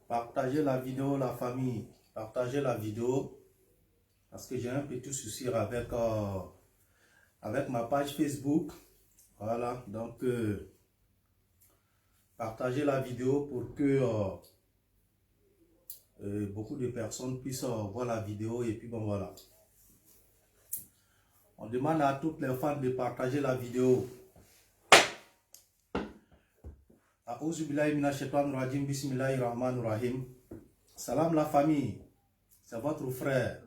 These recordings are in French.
Partagez la vidéo, la famille. Partagez la vidéo. Parce que j'ai un petit souci avec ma page Facebook. Voilà. Donc, partagez la vidéo pour que beaucoup de personnes puissent voir la vidéo. Et puis, bon, voilà. On demande à toutes les fans de partager la vidéo. Bismillahirrahmanirrahim. Salam la famille. C'est votre frère,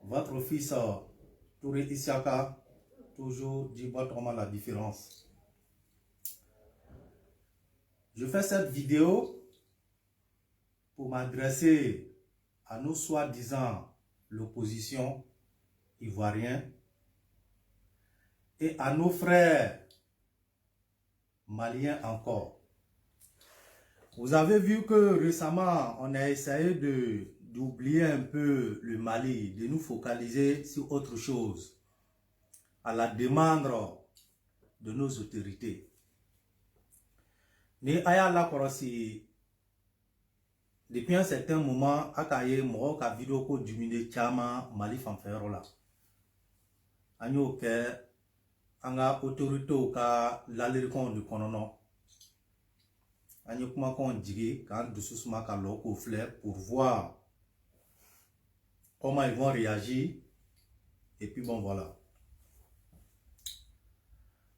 votre fils Touré Isiaka, toujours dit votre la différence. Je fais cette vidéo pour m'adresser à nos soi-disant l'opposition ivoirienne et à nos frères maliens encore. Vous avez vu que récemment, on a essayé d'oublier un peu le Mali, de nous focaliser sur autre chose, à la demande de nos autorités. Ni aya la korosi, depuis un certain moment, akaye mo ka vidéo ko dumine chama Mali fanfero la. Anyo ke anga autorité ka lalirikon du konono. Anyo kuma kon djigi kan doucement ka loko fleur pour voir comment ils vont réagir. Et puis bon voilà.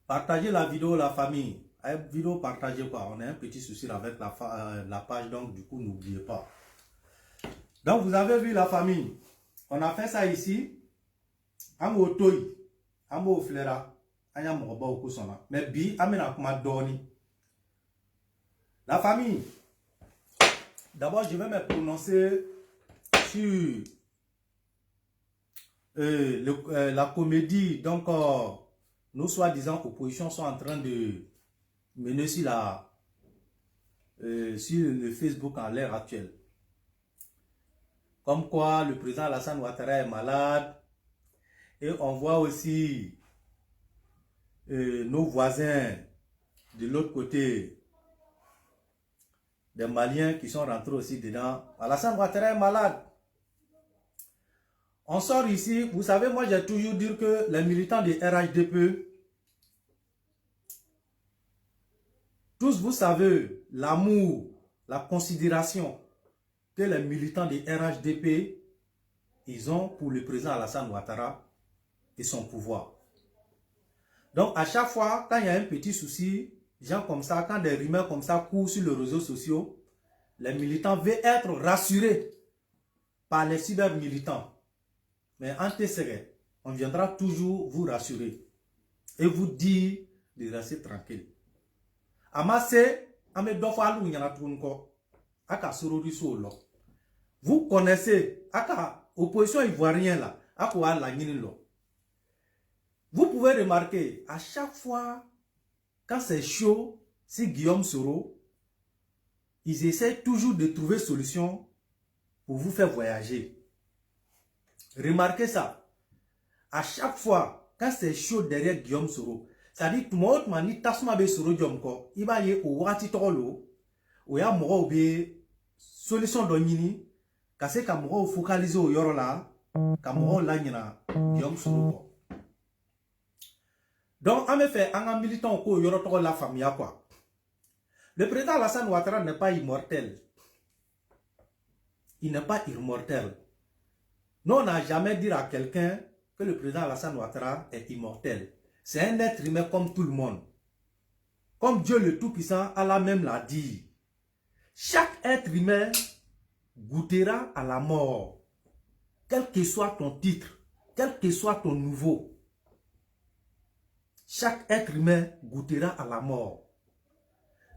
Partagez la vidéo la famille. La vidéo partagez quoi. On a un petit souci avec la page, donc du coup n'oubliez pas. Donc vous avez vu la famille. On a fait ça ici. Amo toy, amo flera, anya moba okusona. Mais bi amena kuma doni. La famille. D'abord je vais me prononcer sur la comédie. Donc nos soi-disant oppositions sont en train de mener sur le Facebook en l'ère actuelle. Comme quoi le président Alassane Ouattara est malade. Et on voit aussi nos voisins de l'autre côté, des Maliens qui sont rentrés aussi dedans. Alassane Ouattara est malade. On sort ici, vous savez, moi j'ai toujours dit que les militants de RHDP, tous vous savez l'amour, la considération que les militants de RHDP, ils ont pour le président Alassane Ouattara et son pouvoir. Donc à chaque fois, quand il y a un petit souci, gens comme ça, quand des rumeurs comme ça courent sur les réseaux sociaux, les militants veulent être rassurés par les cyber-militants. Mais en TCR, on viendra toujours vous rassurer et vous dire de rester tranquille. Vous connaissez l'opposition ivoirienne là, vous pouvez remarquer à chaque fois quand c'est chaud, si Guillaume Soro, ils essaient toujours de trouver solution pour vous faire voyager. Remarquez ça. À chaque fois, quand c'est chaud derrière Guillaume Soro, ça dit que tout le monde m'a dit tasma be Soro Diomko, il va y au wati tolo, ou ya moro be solution d'onini, kase ka moro focaliser au yoro la, ka moro la nyina Guillaume Soro. Donc, en effet, un militant au yoro tolo la famille quoi. Le président Alassane Ouattara n'est pas immortel. Il n'est pas immortel. Nous, on n'a jamais dit à quelqu'un que le président Alassane Ouattara est immortel. C'est un être humain comme tout le monde. Comme Dieu le Tout-Puissant, Allah même l'a dit. Chaque être humain goûtera à la mort. Quel que soit ton titre, quel que soit ton niveau. Chaque être humain goûtera à la mort.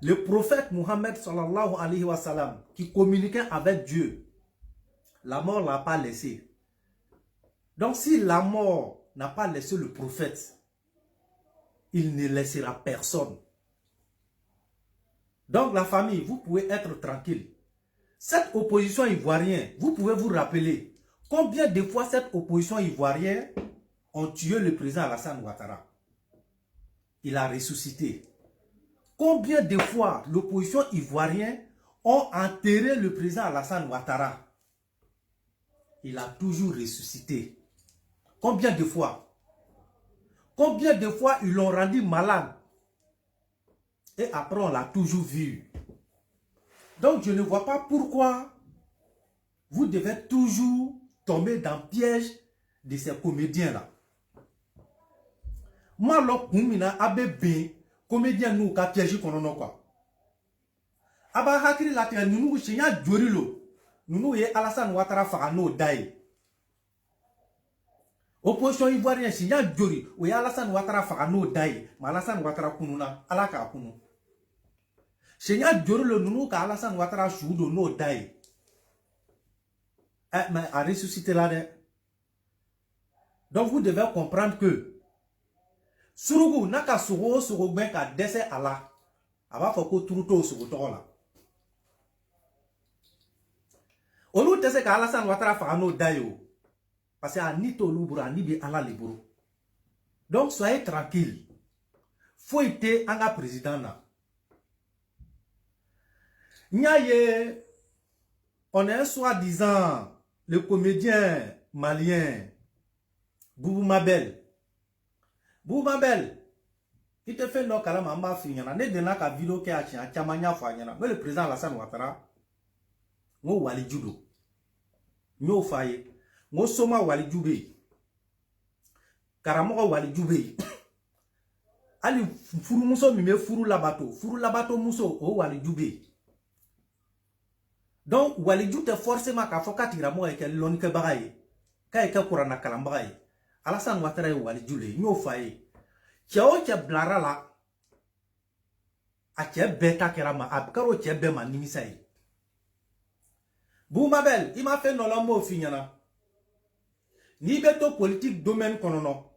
Le prophète Mohammed sallallahu alayhi wa sallam, qui communiquait avec Dieu, la mort ne l'a pas laissé. Donc si la mort n'a pas laissé le prophète, il ne laissera personne. Donc la famille, vous pouvez être tranquille. Cette opposition ivoirienne, vous pouvez vous rappeler combien de fois cette opposition ivoirienne ont tué le président Alassane Ouattara. Il a ressuscité. Combien de fois l'opposition ivoirienne ont enterré le président Alassane Ouattara? Il a toujours ressuscité. Combien de fois? Combien de fois ils l'ont rendu malade? Et après, on l'a toujours vu. Donc, je ne vois pas pourquoi vous devez toujours tomber dans le piège de ces comédiens-là. Moi, le comédien nous a piégé qu'on quoi. Aba hakiri la te nunu chinya jorilo. Nunu ye Alassane Ouattara fagano dai. Opposition ivoirienne chinya jori. Ou ye Alassane Ouattara fagano dai. Ma Alassane Ouattara kununa. Alaka kunu. Chinya jorilo nunu ka Alassane Ouattara choudo no dai. Mais a ressuscité là. Donc vous devez comprendre que Surugu naka sugo ben ka dese ala. Aba foko turuto sugo tola. Olu tese ka Alassane Ouattara fagano dayo. Parce que anito lubura ni bi ala liburu. Donc soyez tranquille. Faut être anga président na. Nyaye, on est soi-disant le comédien malien Boubou Mabel. Boubou Mabel, il te fait non kalama m'a finyana. Ne dena ka vidéo ke a chia chamanya fanyana. Mais le président Alassane Ouattara, ngo wali judo. Nyo faye. Ngo soma wali jube. Karamogo wali jube. Ali furu muso mime furu labato. Furu labato muso o wali jube. Donc, Walidjou te forcément qu'à faut qu'à mo et qu'elle l'on que bagaille. K'a eke kurana kalambagaye. Alassane Ouattara e Walidjou le. Nyo faye. Tiao tia blara la. A tia beta kerama. A karo tia bema nimisaye. Boubou Mabel, il m'a fait non la mot fignana. Ni beto politique domaine konono.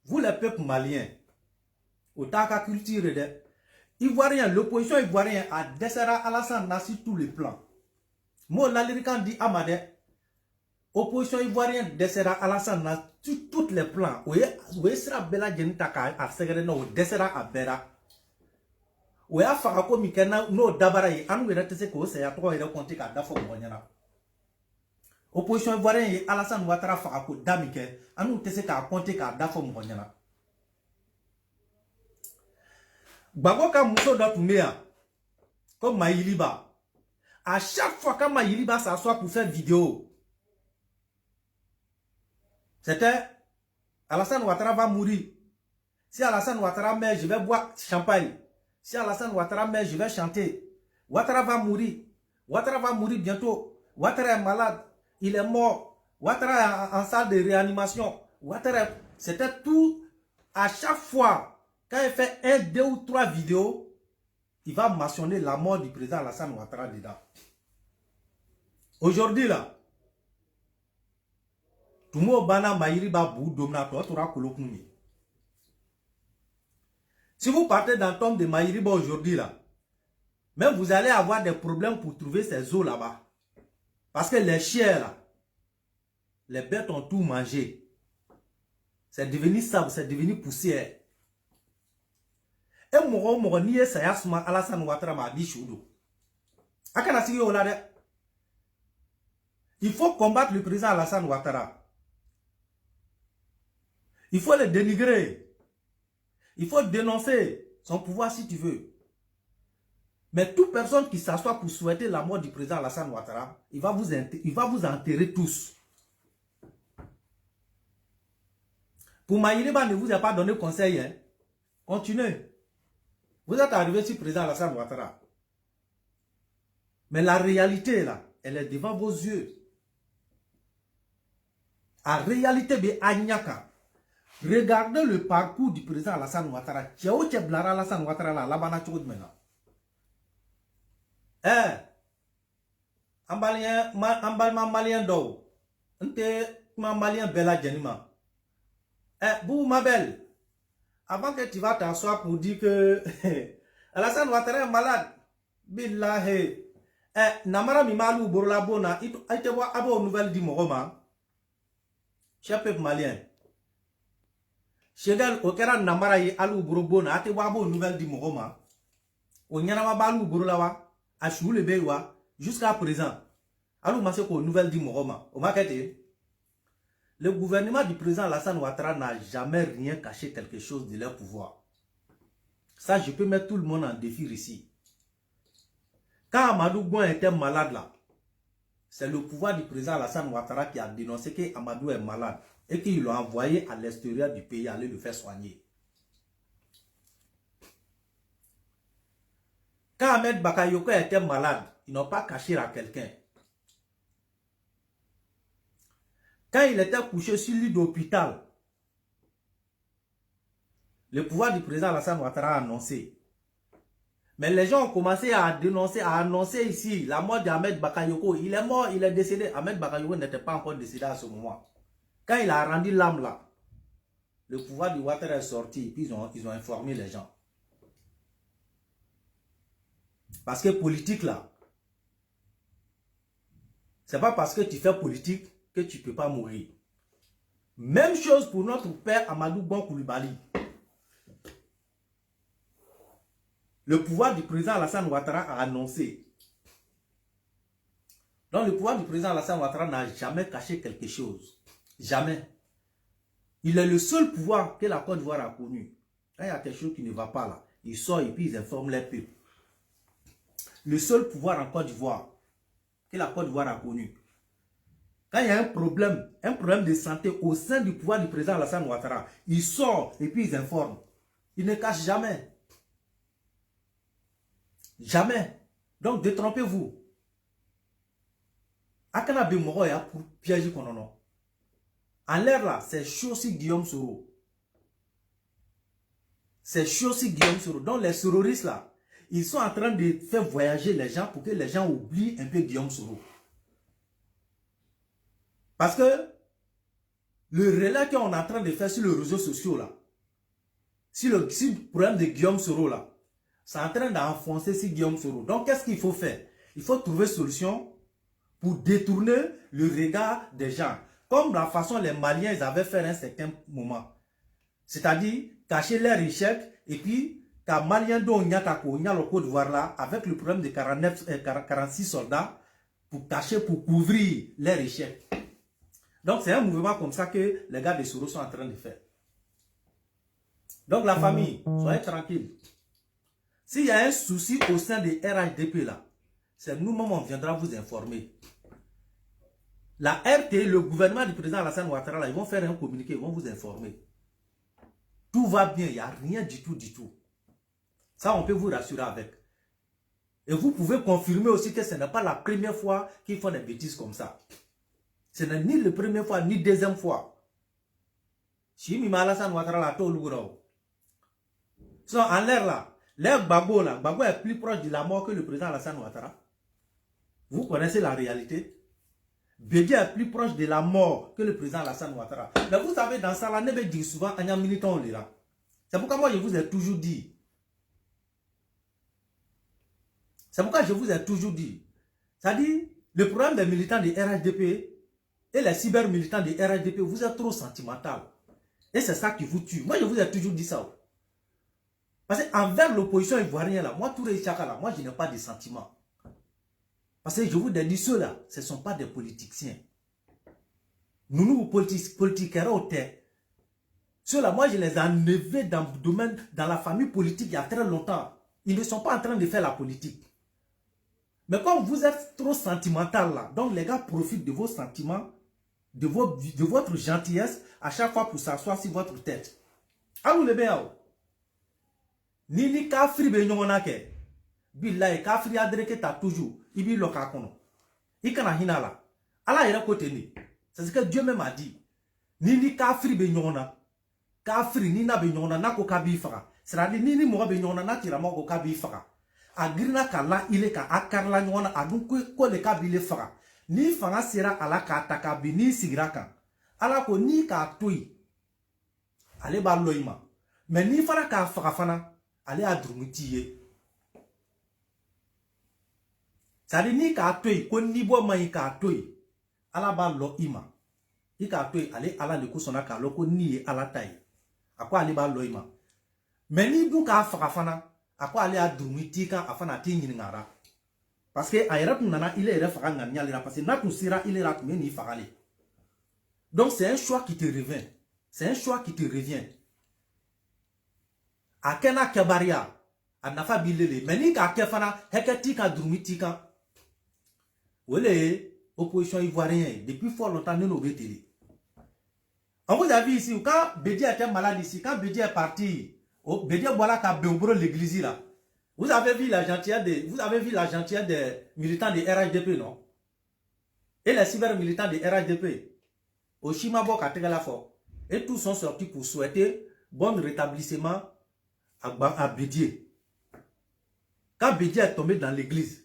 Vous les peuples maliens. Otaka culture de. Ivoirien, l'opposition ivoirienne a dessert Alassane na sur tous les plans. Moi, l'Américain dit Amade, opposition ivoirienne dessert Alassane na sur tous les plans. Ouye sera bella genitaka a segre no dessert a bera. Ouye a farako mikena no dabara yi anu wera tese ko se ya to ere konti ka dafo mwanyana. Opposition ivoirienne yi Alassane Ouattara farako damike anu tese ka konti ka dafo mwanyana. Bagoka Mousso Dotumea, comme Maïliba, à chaque fois que Maïliba s'assoit pour faire vidéo, c'était Alassane Ouattara va mourir. Si Alassane Ouattara meurt, je vais boire champagne. Si Alassane Ouattara meurt, je vais chanter. Ouattara va mourir. Ouattara va mourir bientôt. Ouattara est malade. Il est mort. Ouattara est en salle de réanimation. Ouattara, c'était tout. À chaque fois. Quand il fait 1, 2 ou 3 vidéos, il va mentionner la mort du président Alassane Ouattara dedans. Aujourd'hui là, tout le monde bana maïri ba bou domna toi kolokuni. Si vous partez dans le tombe de Maïriba aujourd'hui là, même vous allez avoir des problèmes pour trouver ces eaux là-bas. Parce que les chiens là, les bêtes ont tout mangé. C'est devenu sable, c'est devenu poussière. Et mon nié sayasma Alassane Ouattara m'a dit choudo. Il faut combattre le président Alassane Ouattara. Il faut le dénigrer. Il faut dénoncer son pouvoir si tu veux. Mais toute personne qui s'assoit pour souhaiter la mort du président Alassane Ouattara, il va vous enterrer tous. Pour Maïriba ne vous a pas donné conseil. Hein? Continuez. Vous êtes arrivé sur le président Alassane Ouattara. Mais la réalité là, elle est devant vos yeux. La réalité de Agnaka. Regardez le parcours du président Alassane Ouattara. Tiao Tcheblara Alassane Ouattara là, là-bas, tu maintenant. Ambalien malien d'eau. Malien bella genima. Boubou Mabel. Avant que tu vas t'asseoir pour dire que Alassane Ouattara est malade, billahi. Namara mi malu borla bona, il te voit abo nouvelle di moroma. Cher peuple malien. Chegal okera namara yi alu brobo na ate wabo nouvelle di mogoma. Onyana wa balu brolawa a chou le bewa jusqu'à présent. Alu maseko nouvelle di mogoma. O makete. Le gouvernement du président Alassane Ouattara n'a jamais rien caché quelque chose de leur pouvoir. Ça, je peux mettre tout le monde en défi ici. Quand Amadou Gouin était malade là, c'est le pouvoir du président Alassane Ouattara qui a dénoncé qu'Amadou est malade et qu'il l'a envoyé à l'extérieur du pays aller le faire soigner. Quand Ahmed Bakayoko était malade, ils n'ont pas caché à quelqu'un. Quand il était couché sur l'île d'hôpital, le pouvoir du président Alassane Ouattara a annoncé. Mais les gens ont commencé à dénoncer, à annoncer ici la mort d'Ahmed Bakayoko. Il est mort, il est décédé. Ahmed Bakayoko n'était pas encore décédé à ce moment. Quand il a rendu l'âme là, le pouvoir du Ouattara est sorti et puis ils ont informé les gens. Parce que politique là, c'est pas parce que tu fais politique que tu ne peux pas mourir. Même chose pour notre père Amadou Bon Coulibaly. Le pouvoir du président Alassane Ouattara a annoncé. Donc le pouvoir du président Alassane Ouattara n'a jamais caché quelque chose. Jamais. Il est le seul pouvoir que la Côte d'Ivoire a connu. Quand il y a quelque chose qui ne va pas là, il sort et puis il informe les peuples. Le seul pouvoir en Côte d'Ivoire que la Côte d'Ivoire a connu. Quand il y a un problème de santé au sein du pouvoir du président Alassane Ouattara, il sort et puis il informe. Il ne cache jamais. Jamais. Donc détrompez-vous. Akana Bemoroya pour piéger Konono. En l'air là, c'est Chossi Guillaume Soro. C'est Chossi Guillaume Soro. Donc les terroristes là, ils sont en train de faire voyager les gens pour que les gens oublient un peu Guillaume Soro. Parce que le relais qu'on est en train de faire sur les réseaux sociaux là, si le problème de Guillaume Soro là, c'est en train d'enfoncer sur Guillaume Soro. Donc qu'est-ce qu'il faut faire? Il faut trouver solution pour détourner le regard des gens. Comme la façon les Maliens ils avaient fait à un certain moment. C'est-à-dire cacher leurs échecs et puis quand Maliens dont il y a le Côte d'Ivoire là, avec le problème de 46 soldats, pour cacher, pour couvrir leurs échecs. Donc c'est un mouvement comme ça que les gars de Soro sont en train de faire. Donc la famille, soyez tranquille. S'il y a un souci au sein des RHDP là, c'est nous-mêmes on viendra vous informer. La RT, le gouvernement du président Alassane Ouattara là, ils vont faire un communiqué, ils vont vous informer. Tout va bien, il n'y a rien du tout, du tout. Ça, on peut vous rassurer avec. Et vous pouvez confirmer aussi que ce n'est pas la première fois qu'ils font des bêtises comme ça. Ce n'est ni la première fois, ni la deuxième fois. Si Mima Alassane Ouattara là, tout le monde. En l'air là, l'air Gbagbo là, Gbagbo est plus proche de la mort que le président Alassane Ouattara. Vous connaissez la réalité. Bédi est plus proche de la mort que le président Alassane Ouattara. Mais vous savez, dans ça, là, ne dit souvent, il y a un militant là. C'est pourquoi moi, je vous ai toujours dit. C'est pourquoi je vous ai toujours dit. C'est-à-dire, le problème des militants de RHDP et les cyber-militants de RHDP, vous êtes trop sentimental. Et c'est ça qui vous tue. Moi, je vous ai toujours dit ça. Parce qu'envers l'opposition ivoirienne, là, moi, Touré Chaka, là, moi, je n'ai pas de sentiments. Parce que je vous dis, ceux-là, ce ne sont pas des politiciens. Nous politiquerons au tête. Ceux-là, moi, je les ai enlevés dans le domaine, dans la famille politique il y a très longtemps. Ils ne sont pas en train de faire la politique. Mais comme vous êtes trop sentimental là, donc les gars profitent de vos sentiments, de votre gentillesse, à chaque fois pour s'asseoir sur votre tête. Allô les béao. Nini kafri be nyongona ke. Billahi kafri adreke ta toujours. Ibi loka kono. Ikana hinala. Ala ira kote ni. C'est ce que Dieu même a dit. Nini kafri be nyongona. Kafri nina be nyongona nako kabi faka. C'est-à-dire nini mo be nyongona na tira mo ko kabi faka. Agrina kala ile ka akarla nyongona adun ko le kabi le faka. Ni fanga sera ala ka takabi ni sigraka. Ala ko ni ka toyi. Ale ba loima. Mais ni fara ka faka fana. Ale a drumutiye. C'est-à-dire ni ka toyi ko ni bo man ka toyi. Ala ba lo ima. I ka toyi ale ala le ko sona ka lo ko ni ala tai. À quoi aller bas loïma. Mais ni donc à Farafana, à quoi aller à Drumitika, à Fanati Ningara. Parce que Aïrat Nana, il est référent à Nialera, parce que Natou Sira, il est là, mais ni Farale. Donc c'est un choix qui te revient. C'est un choix qui te revient. A Kena Kebaria, à Nafa Bilele, mais ni qu'à Kefana, Heketika, Drumitika. Vous voyez, opposition ivoirienne, depuis fort longtemps, nous nous télé. On vous a vu ici, quand Bédi était malade ici, quand Bédi est parti, Bédi voilà qu'à Béombro l'église là. Vous avez vu la gentillesse des militants de RHDP, non? Et les cyber-militants de RHDP. Au Chimabo Kategalafo. Et tous sont sortis pour souhaiter bon rétablissement à Bédié. Quand Bédié est tombé dans l'église,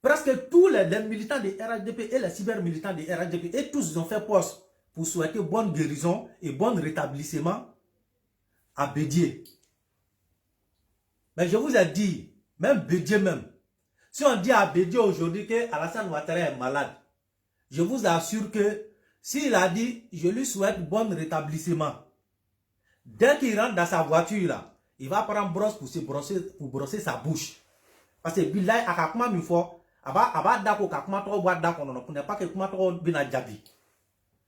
presque tous les militants de RHDP et les cyber-militants de RHDP, et tous ils ont fait poste pour souhaiter bonne guérison et bon rétablissement à Bédié. Mais je vous ai dit, même Bédié même, si on dit à Bédié aujourd'hui que Alassane Ouattara est malade, je vous assure que s'il a dit, je lui souhaite bon rétablissement, dès qu'il rentre dans sa voiture là, il va prendre brosse pour brosser sa bouche. Parce que Bilay a kakma mi fo, aba dako kakma to bois dako non pour ne pas que kuma to bina jabi.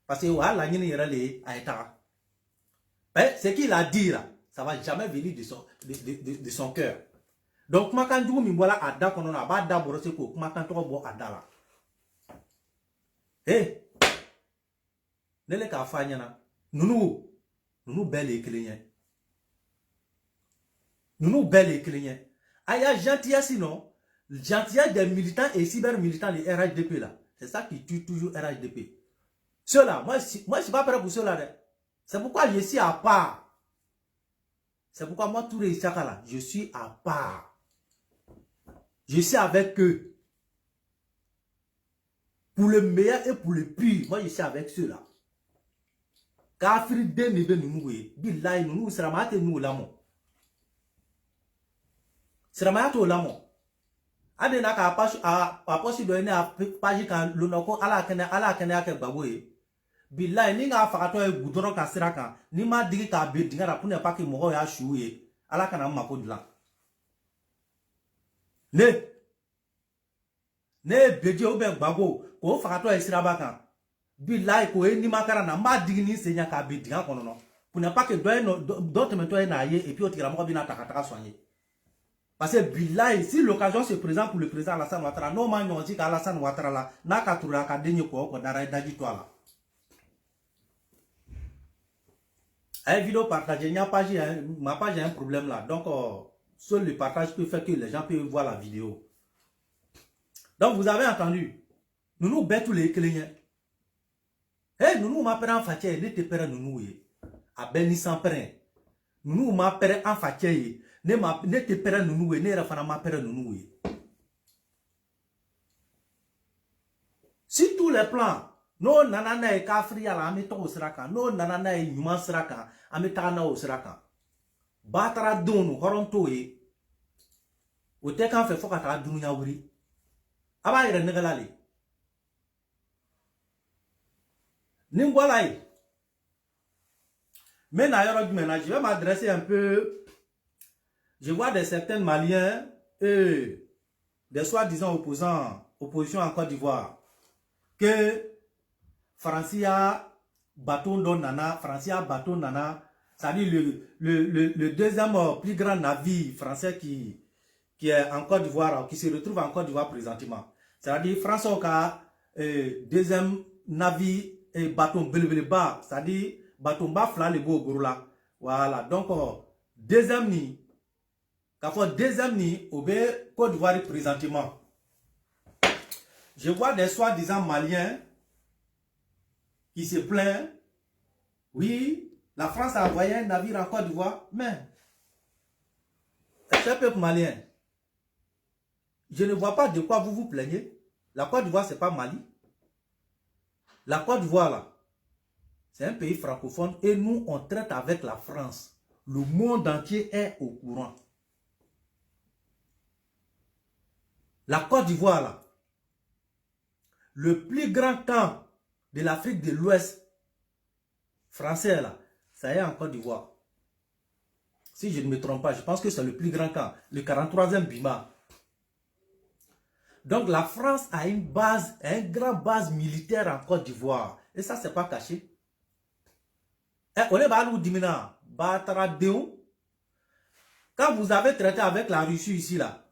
Parce que voilà la nyini yerele aita. Ce qu'il a dit là, ça va jamais venir de son cœur. Donc kuma kan du mi bola ada kono na aba da brosser ko kuma kan to bo ada la. Eh. Nele ka fanya na. Nous belle et clignent. Nous belle et clignent. Aya gentillesse sinon, gentillesse des militants et cyber-militants de RHDP là. C'est ça qui tue toujours RHDP. Ceux-là, moi je suis pas prêt pour ceux-là. C'est pourquoi je suis à part. C'est pourquoi moi, tout les là, je suis à part. Je suis avec eux. Pour le meilleur et pour le pire, moi je suis avec ceux-là. Kafri de ne de nous, billahi nous sera maté nous l'amont. Sera maté l'amont. Ade na ka aposi do ne a page kan lonoko ala kene ake baboye. Billahi ni nga fakato e gudoro ka sira kan ni ma digi ka be dinga pour ne pas que mo ya chouye ala kana mako dlan. Ne beje o be gbago ko fakato e sira ba kan. Billahi ko e ni makara na ma digi ni senya ka be dinga kono no. Pour ne pas que d'autres mettons na ye et puis o tira mo bina takataka soigner. Parce que billahi, si l'occasion se présente pour le président Alassane Ouattara, non man on dit qu'Alassane Ouattara là, n'a qu'à trouver qu'à denye ko dara daji toi là. Une vidéo partagée, ma page a un problème là. Donc, seul le partage peut faire que les gens peuvent voir la vidéo. Donc, vous avez entendu. Nous nous bêtons les clients. Hey, nous m'appelons en fatigué, ne te père nous y. A béni sans père. Nous m'appelons en fatigué. Ne te père nous y, ne rafana m'appelons nous y. Si tous les plans, no nanana e kafri ala amito osraka, no nanana e nyuma sraka, amitana osraka. Batara donu horonto e. O te kan fe foka ta dunya wuri. Aba ire negalali. Ningwalai. Mais d'ailleurs, je vais m'adresser un peu. Je vois des certains Maliens et des soi-disant opposition en Côte d'Ivoire que Francia Baton Nana, c'est-à-dire le deuxième plus grand navire français qui est en Côte d'Ivoire, qui se retrouve en Côte d'Ivoire présentement. C'est-à-dire François deuxième navire et Baton Belebeleba, c'est-à-dire Baton Bafla le beau Goroula. Voilà, donc deuxième ni, au Côte d'Ivoire présentement. Je vois des soi-disant Maliens qui se plaignent. Oui, la France a envoyé un navire en Côte d'Ivoire, mais c'est un peuple malien. Je ne vois pas de quoi vous vous plaignez. La Côte d'Ivoire, ce n'est pas Mali. La Côte d'Ivoire, là, c'est un pays francophone et nous, on traite avec la France. Le monde entier est au courant. La Côte d'Ivoire, là, le plus grand camp de l'Afrique de l'Ouest français, là, ça y est en Côte d'Ivoire. Si je ne me trompe pas, je pense que c'est le plus grand camp, le 43e Bima. Donc la France a une base, une grande base militaire en Côte d'Ivoire. Et ça, c'est pas caché. On est balou dimina, Bataradeon. Quand vous avez traité avec la Russie ici, là,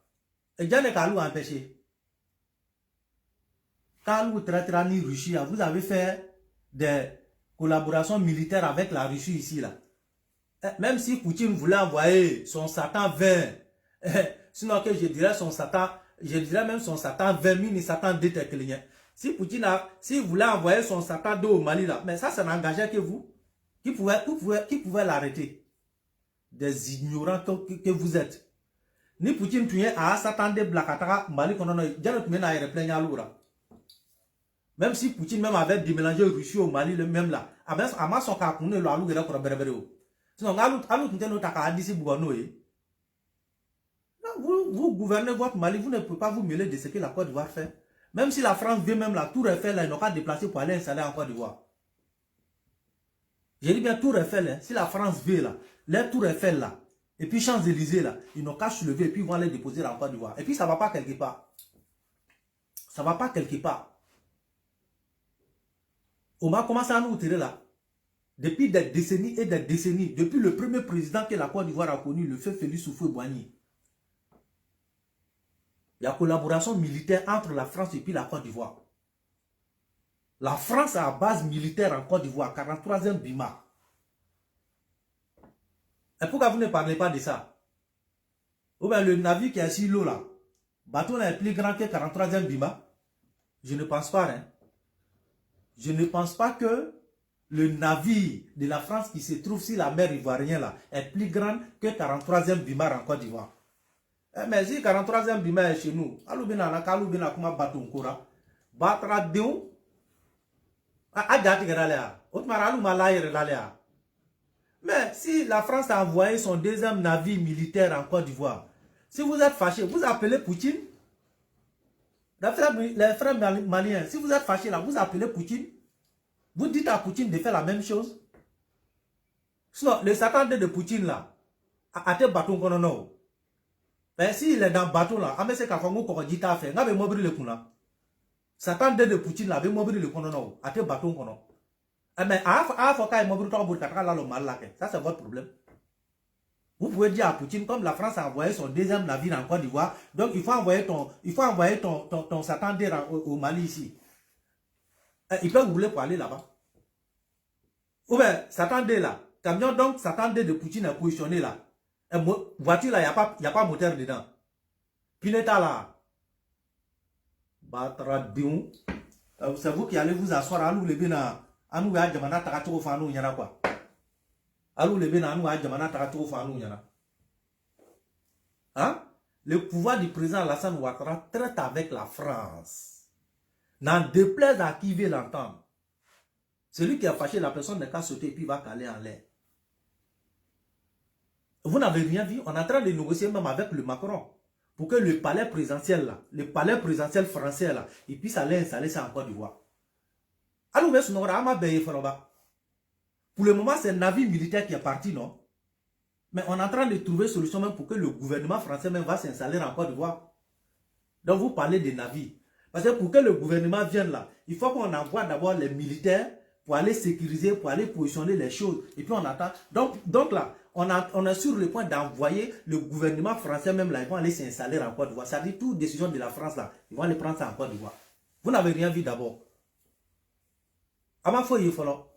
et Diane Kalou a empêché. Quand vous traitez la Russie, vous avez fait des collaborations militaires avec la Russie ici, là. Même si Poutine voulait envoyer son Satan 20, sinon que je dirais son Satan, je dirais même son Satan 20 000 et Satan 2 clients. Si Poutine si voulait envoyer son Satan 2 au Mali, là, mais ça n'engageait que vous. Qui pouvait l'arrêter? Des ignorants que vous êtes. Ni Poutine tuye à Satan 2 Blakatara, Mali, qu'on a eu, même si Poutine même avait démélangé Russie au Mali, le même là, à son cas, on est là, sinon, vous gouvernez votre Mali, vous ne pouvez pas vous mêler de ce que la Côte d'Ivoire fait. Même si la France veut même la Tour Eiffel, là, ils n'ont qu'à déplacer pour aller installer en Côte d'Ivoire. J'ai dit bien Tour Eiffel, hein, si la France veut là, les Tour Eiffel là, et puis Champs-Élysées là, ils n'ont qu'à soulever et puis ils vont les déposer en Côte d'Ivoire. Et puis ça ne va pas quelque part. Ça ne va pas quelque part. On va commencer à nous tirer là. Depuis des décennies et des décennies, depuis le premier président que la Côte d'Ivoire a connu, le feu Félix Houphouët-Boigny. Il y a collaboration militaire entre la France et puis la Côte d'Ivoire. La France a base militaire en Côte d'Ivoire, 43e Bima. Et pourquoi vous ne parlez pas de ça? Ou bien le navire qui est sur l'eau là, bateau là est plus grand que 43e Bima? Je ne pense pas. Hein. Je ne pense pas que le navire de la France qui se trouve sur la mer ivoirienne là est plus grand que 43e Bima en Côte d'Ivoire. Mais si 43e Bima est chez nous, mais si la France a envoyé son deuxième navire militaire en Côte d'Ivoire, si vous êtes fâché, vous appelez Poutine. Les frères maliens, si vous êtes fâché là, vous appelez Poutine. Vous dites à Poutine de faire la même chose. Sinon, le Satan de Poutine là, a été bâton qu'on a. Mais s'il est dans le bateau là, mais c'est qu'on a dit à faire, on a mobile le kuna. Satan de Poutine là, avait mobile le kuna, a été bâton qu'on a. Mais à faut qu'il mobile le mal là, ça c'est votre problème. Vous pouvez dire à Poutine, comme la France a envoyé son deuxième navire en Côte d'Ivoire, donc il faut envoyer ton Satan au Mali ici. Il peut rouler pour aller là-bas. Ou bien, Satan D là, camion donc Satan D de Poutine est positionné là. Et voiture là, il n'y a pas moteur dedans. Pineta là. Batradion. C'est vous qui allez vous asseoir à nous lever na. À nous à Jamana Takato Fanou Yana quoi. À nous lever na nous à Jamana Takato Fanou Yana. Hein? Le pouvoir du président Alassane Ouattara traite avec la France. N'en déplaise à qui veut l'entendre. Celui qui a fâché la personne n'est qu'à sauter et puis va caler en l'air. Vous n'avez rien vu. On est en train de négocier même avec le Macron pour que le palais présidentiel là, le palais présidentiel français là, il puisse aller installer ça en Côte d'Ivoire. Pour le moment, c'est un navire militaire qui est parti, non? Mais on est en train de trouver solution même pour que le gouvernement français même va s'installer en Côte d'Ivoire. Donc vous parlez des navires. Parce que pour que le gouvernement vienne là, il faut qu'on envoie d'abord les militaires pour aller sécuriser, pour aller positionner les choses. Et puis on attend. Donc là, on est sur le point d'envoyer le gouvernement français même là, ils vont aller s'installer en Côte d'Ivoire. Ça dit toute décision de la France là, ils vont aller prendre ça en Côte d'Ivoire. Vous n'avez rien vu d'abord. Avant faut il faut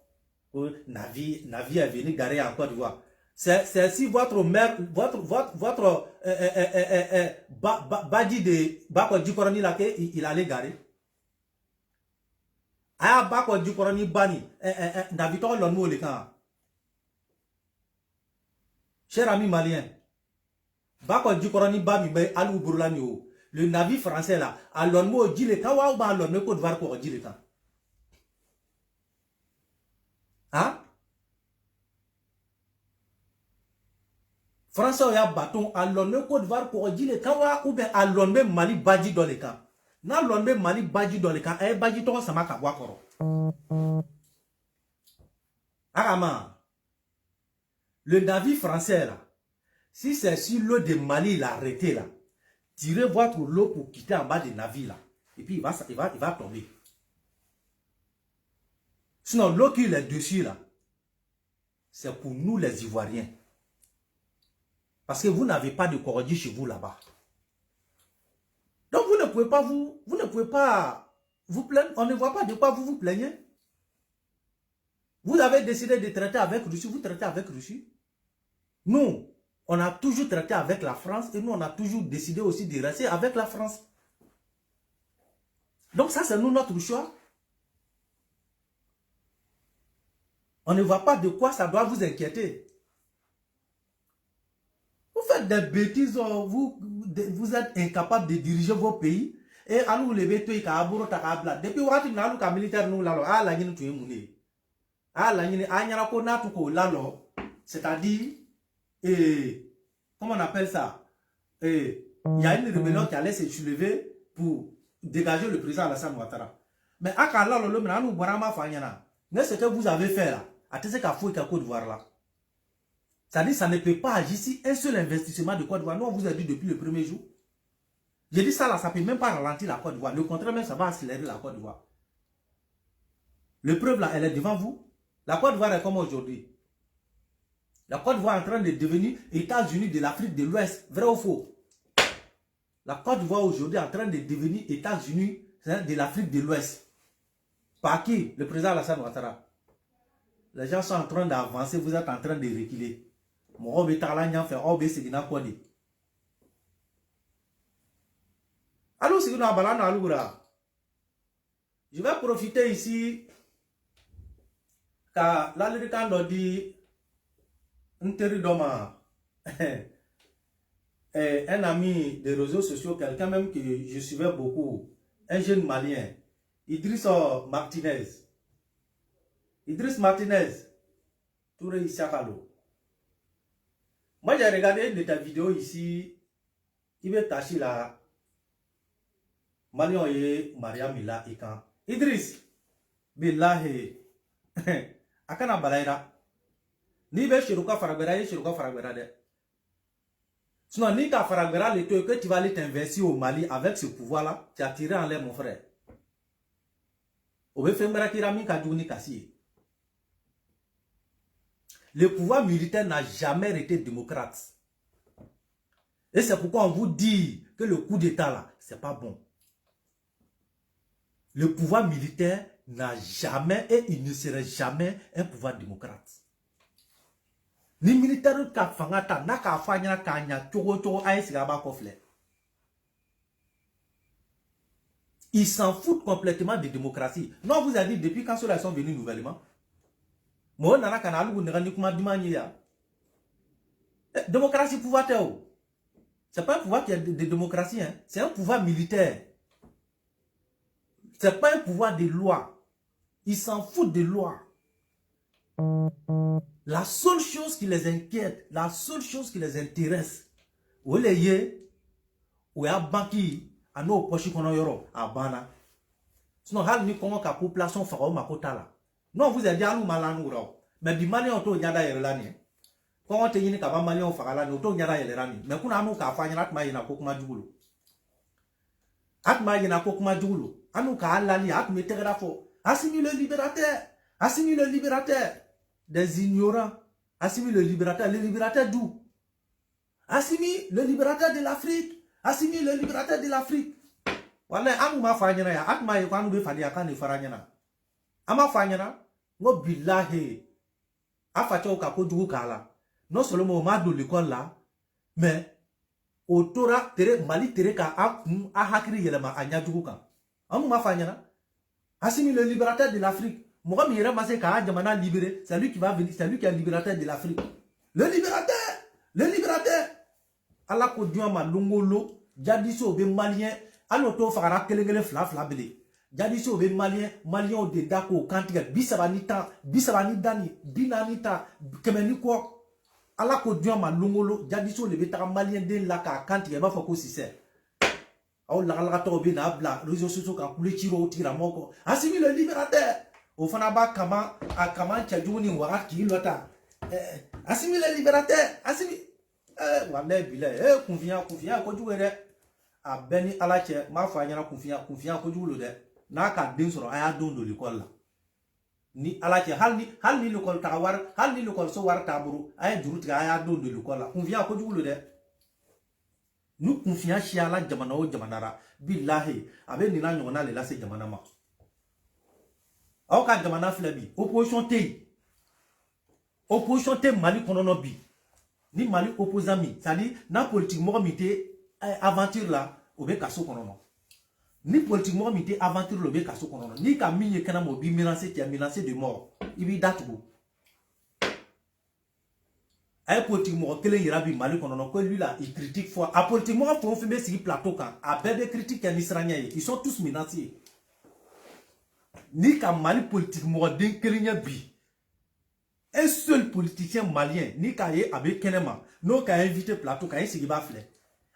navire est venu garer en Côte d'Ivoire. C'est si votre mère, votre Badi de Bako Djikoroni là, il allait garer. Ah, Bako Djikoroni Bani, Naviton l'onmo le camp. Cher ami malien, Bako Djikoroni Bami, mais Alou Bourlani, le navire français là, à l'onmo dit le camp, ou à l'onmo Côte d'Ivoire pour dire le camp. Hein? Français a bâton à l'onme Côte d'Ivoire pour dire les kawa ou bien à l'onme Mali Badji dans les camps. Na l'onme Mali Badji dans les camps, et Badji ton sama kabwa koro. Arama, le navire français là, Si c'est sur l'eau de Mali, il a arrêté là. Tirez votre lot pour quitter en bas des navires là. Et puis il va tomber. Sinon, l'eau qui est dessus là, c'est pour nous les Ivoiriens. Parce que vous n'avez pas de cordier chez vous là-bas. Donc vous ne pouvez pas vous plaindre. On ne voit pas de quoi vous vous plaignez. Vous avez décidé de traiter avec Russie, vous traitez avec Russie. Nous, on a toujours traité avec la France et nous, on a toujours décidé aussi de rester avec la France. Donc ça, c'est nous notre choix. On ne voit pas de quoi ça doit vous inquiéter. Vous faites des bêtises, vous êtes incapable de diriger vos pays. Et à nous lever tout et depuis wakati na aluka militaire nous lalo ah la nyini tuye mune ah la nyini anyara ko na tuko lalo, c'est-à-dire comment on appelle ça, il y a une rébellion qui allait se soulever pour dégager le président Alassane Ouattara. Mais à quand là le mena nous borama fanyana, mais ce que vous avez fait là à ce qu'a fait Côte d'Ivoire là, c'est-à-dire ça ne peut pas agir si un seul investissement de Côte d'Ivoire. Nous on vous a dit depuis le premier jour. J'ai dit ça là, ça ne peut même pas ralentir la Côte d'Ivoire. Le contraire, même ça va accélérer la Côte d'Ivoire. Le preuve là, elle est devant vous. La Côte d'Ivoire est comme aujourd'hui. La Côte d'Ivoire est en train de devenir États-Unis de l'Afrique de l'Ouest. Vrai ou faux? La Côte d'Ivoire aujourd'hui est en train de devenir États-Unis de l'Afrique de l'Ouest. Par qui? Le président Alassane Ouattara. Les gens sont en train d'avancer, vous êtes en train de reculer. Allô, c'est je vais profiter ici car l'Américain l'a dit un ami des réseaux sociaux, quelqu'un même que je suivais beaucoup, un jeune malien, Idriss Martinez. Idriss Martinez, Touré Issakalo. Moi j'ai regardé une de tes vidéos ici, il veut tâcher là. Malion ye Maria Mila ikan. Idriss billahi akana balaira ni be shiruka faragbera de. Sinon ni ka faragbera le que tu vas aller t'investir au Mali avec ce pouvoir là, tu as tiré en l'air mon frère. Obe fembra kirami ka duni kasi. Le pouvoir militaire n'a jamais été démocrate. Et c'est pourquoi on vous dit que le coup d'état là, c'est pas bon. Le pouvoir militaire n'a jamais et il ne serait jamais un pouvoir démocrate. Les militaires ka fangata na ka fanya kanya chogo aïs gaba kofle. Ils s'en foutent complètement de démocratie. Non, vous avez dit depuis quand ceux-là sont venus nouvellement. Moi nana kanalu vous ne rendez comment dimani ya. Démocratie pouvoir teo. C'est pas un pouvoir qui est de démocratie, hein. C'est un pouvoir militaire. C'est pas un pouvoir de loi. Ils s'en foutent de loi. La seule chose qui les inquiète, la seule chose qui les intéresse, ou les yé, ou ya banki, à nos poches qu'on a yoro, à bana. Sinon, hal ni comment ka population faro makota là. Non, vous avez dit à nous malanou rao. Mais du mali on to nyada yerlani. Quand on te yini ka ba mali on fara lani, on to nyada yerlani. Mais kuna anu ka fanya rat ma yina kokuma jugulu. Atma yina kokuma jugulu. Anu ka alali at mettera fo. Assimi le libérateur. Assimi le libérateur des ignorants. Assimi le libérateur d'où? Assimi le libérateur de l'Afrique. Assimi le libérateur de l'Afrique. Voilà, anu ma fanyana ya. Atma yiko anu be fali akane faranyana. Ama fanyana ngo billahi. Afacha ka ko jugu kala. Non seulement ma do l'école là, mais autora tere Mali tere ka a hakiri yelema anya jugu kan. Amu ma fanyana. Assimi le libérateur de l'Afrique. Moi, je suis Jamana libéré. C'est lui qui va venir. C'est lui qui est le libérateur de l'Afrique. Le libérateur. Le libérateur. Allah ko diwa ma longolo. Jadiso be malien. Anoto fara kelengele fla bele. Jadiso be malien. Malien de dako kantiga. Bisabanita. Bisabani dani. Binanita. Kemeni ko. Allah ko diwa ma longolo. Jadiso le betara malien de la ka kantiga. Ba fako si c'est. Oh la tobe na bla. Réseaux sociaux ka kule tiro tira moko. Assimi le libérateur. Au fanaba kama tchadjouni warat ki lota. Assimi le libérateur. Assimi. wale bile confiant ko juwe de a beni ala che ma fa nyana confiant ko juwe de na ka din soro aya don do l'école la ni ala che hal ni l'école ta war hal ni l'école so war ta buru aya juru tiga aya don de l'école la confiant ko juwe de nous confiant chi ala jamana o jamanara billahi abe ni na nyona le la se jamana ma ka jamana flebi opposition te Mali konono bi ni Mali opposant mi c'est-à-dire na politique mo mi te aventure là obe kaso konono ni politique mo mi te aventure lo be kaso konono ni ka minye kana mo bi menacé de mort ibi datugo ay politique mo kele yira bi Mali konono ko lui là il critique fois a politique mo fo fi be sigi plateau kan a bébé critique en israélien ils sont tous menacés ni ka Mali politique mo den kelenya bi un seul politicien malien ni ka ye abe kenema no ka invité plateau ka sigi ba fle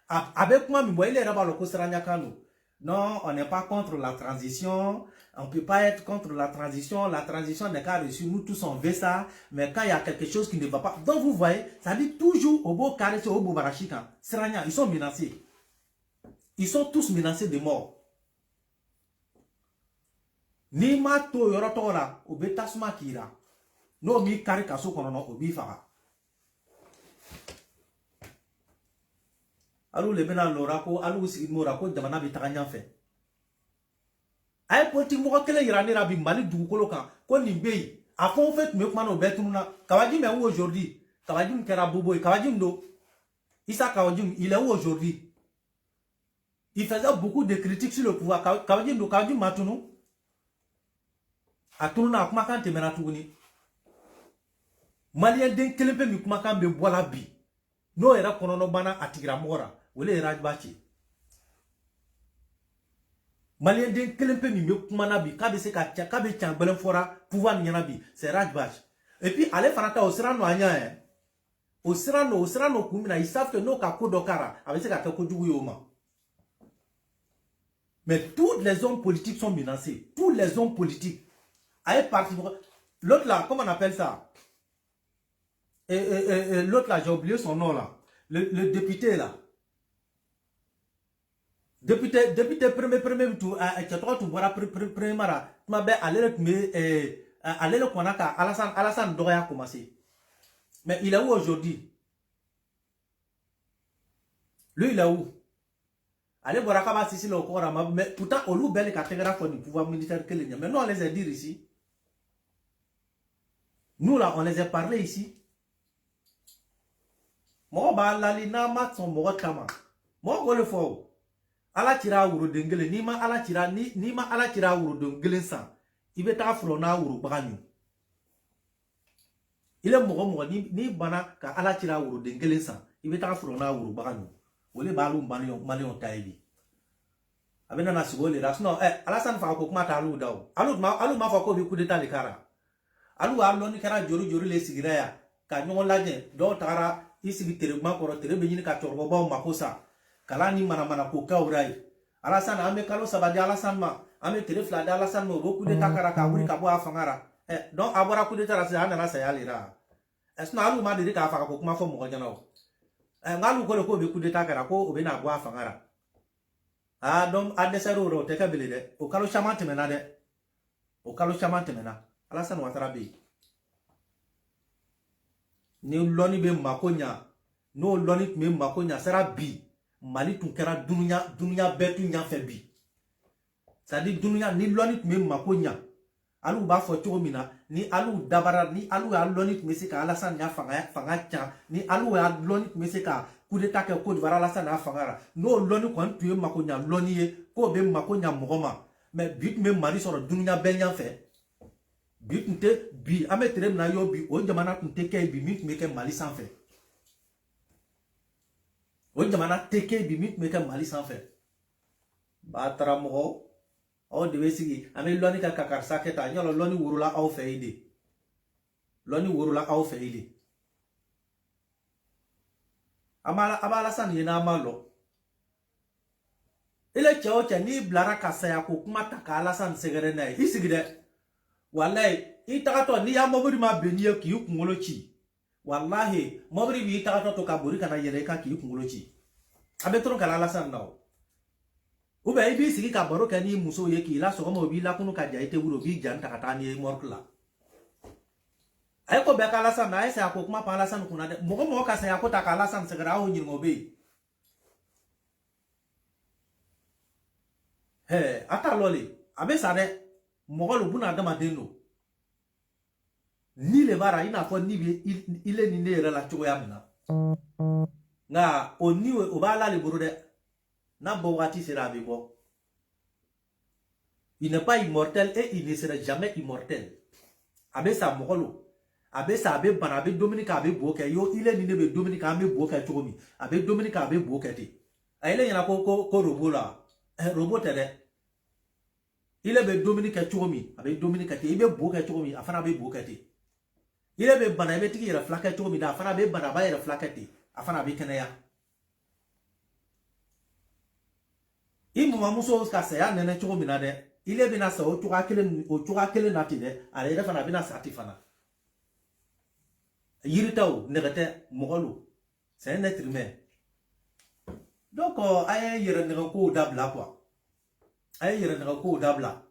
avec moi mi il est là le kosranya kanu non on n'est pas contre la transition on peut pas être contre la transition n'est qu'à reçu nous tous on veut ça mais quand il y a quelque chose qui ne va pas donc vous voyez ça dit toujours au beau carré au beau barachika sranya ils sont menacés ils sont tous menacés de mort ni ma to yorotora o betasma kira no mi kari kaso kono obi faga alu le bena lora ko alu sigi mora ko jamana bi taganya fe ay politique mo kele yirani rabi Mali dugukolo kan ko ni beyi a fon fait me kuma no betununa kawaji me où aujourd'hui kawaji kera bobo kawaji ndo Issa Kawaji il est où aujourd'hui il faisait beaucoup de critiques sur le pouvoir kawaji ndo kawaji matunu atuna kuma kan temena tuguni Malien den kelempe mi kuma kan be bola bi no era konono bana atigra mora wole rajbachi Malien den kelempe mi kuma na bi kabe se ka kabe chambelen fora pouvoir nyana bi c'est rajbachi et puis ale farata osrano anya osrano kumina ils savent que no ka kodokara avec se ka ko jugu yoma mais tous les hommes politiques sont menacés tous les hommes politiques ay parti l'autre là comment on appelle ça l'autre là, j'ai oublié son nom là. Le député là. Député premier tout tu vois premier mara. Ma belle aller le konaka Alassane Doria a commencé. Mais il est où aujourd'hui? Lui il est où? Allez voir Akaba Sissi le corps mais pourtant au loup belle catégorie du pouvoir militaire que les mais nous on les a dit ici. Nous là on les a parlé ici. Mo ba lali na mat son mo kama mo go le fo ala tira wuro dengele ni ma ala tira ni ma ala tira wuro dengele sa ibe ta fro na wuro baganyu ile mo ni bana ka ala tira wuro dengele sa ibe ta fro na wuro baganyu wole balu malion taibi abena na sigole rasno Alassane fa ko kuma ta alu daw alu ma fa ko bi coup d'état le kara alu allo ni kara joru le sigira ya ka nyon laje do tara isi tere makoro tere be nyini ka torbo ba makosa kala ni mana ko kawrai Alassane ame kalo sabadi Alassane ma ame tere fla da Alassane mo beaucoup de takara ka wuri ka bo afangara donc abora coup d'état rasa na rasa yalira esno alu ma de ka fa ko kuma fo mo jana o ngalu ko be coup d'état kara ko obe na bo afangara donc adesero ro te ka bele de o kalo chamante mena de o kalo chamante mena Alassane Ouattara be ni loni be makonya no loni me makonya sera bi Mali tun kera dunya betu nya fe bi ça dit dunya ni loni me makonya alu ba fo chogo mina ni alu dabara ni alu ya loni me se ka Alassane nya fanga cha ni alu ya loni me se ka coup d'état ke ko dvara Alassane na fangara no loni kon tuye makonya loni ye ko be makonya mogoma mais bit me mari soro dunya be nya fe but nte bi ametre na yo bi o jamana nte ke bi mit meke Mali sans fait o jamana teke bi mit meke Mali sans fait ba tara mo o de sigi ame loni ka kakar saketa nyolo loni wurula aw feide loni wurula aw feide amala Alassane yena malo ile chao cha ni blara kasaya ko kuma taka Alassane segere na hisigide wallahi itakato ni ya mobudi ma beniye ki kungolo chi wallahi mobri bi ta to ka buri kana yele ka ki kungolo ci abe tron kala Alassane naw ube ibi sigi ka baro kani muso ye ki la so mo bi la kunu ka jaite wuro bi jan ta kata ni morkla ay ko be ka Alassane na ay sa ko kuma pa Alassane kuna de mo ka sa ko ta ka Alassane se gra ho nyi ngobe he ata loli abe sa de mo lu buna dama deno ni le bara ina fo ni bi ile ni ne la chogo ya mina nga oni we obala le buru de na bo wati sera bebo. Il n'est pas immortel et il ne sera jamais immortel. Abe sa mokolo. Abe sa abe bana abe Dominique abe boke yo ile ni ne be Dominique abe boke chogomi. Abe Dominique abe boke ti. Aile yana ko robot la. Robot tele. Ile be Dominique chogomi. Abe Dominique ti ibe boke chogomi afana abe boke ti. Ile be bana abe tiki reflaka chogomi da afana abe bana ba reflaka ti. Afana abe kenaya. Imu mamuso ka saya nene chogo mina de ile bina sa o chuka kele nati de ale refana bina satifana yiritaw negate mogolu c'est un être humain donc ay yere nego ko dabla quoi ay yere nego ko dabla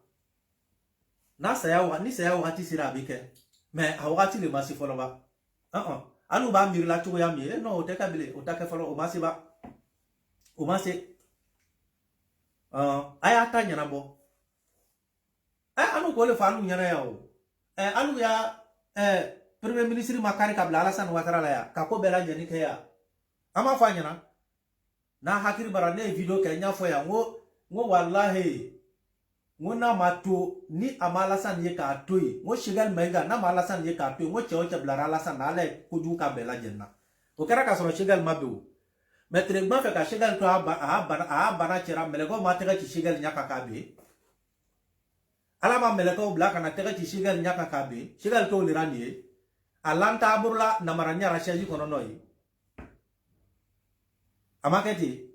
na saya wa ni saya wa ti sira bike mais awati le masi folo ba anu ba mirla chugo ya mi no te ka bile o ta ka folo o masi ba o masi aya ta nyana bo anu ko le fanu nyana ya o anu ya premier ministre makari kabla Alassane Ouattara la ya ka ko bela nyani ke ya ama fa nyana na hakiri barane video ke nya fo ya ngo wallahi ngo na mato ni Alassane ye ka toyi ngo shigal menga na Alassane ye ka toyi ngo chewo bla Alassane na le ko ju ka bela jenna o kera ka so shigal mabe Maître Gba fait ka shigal to a bana chera meleko ma tega ci shigal nyaka kabe ala ma meleko bla kana tega ci shigal nyaka kabe shigal to lirani alanta burla na maranya rashaji kono noyi amaketi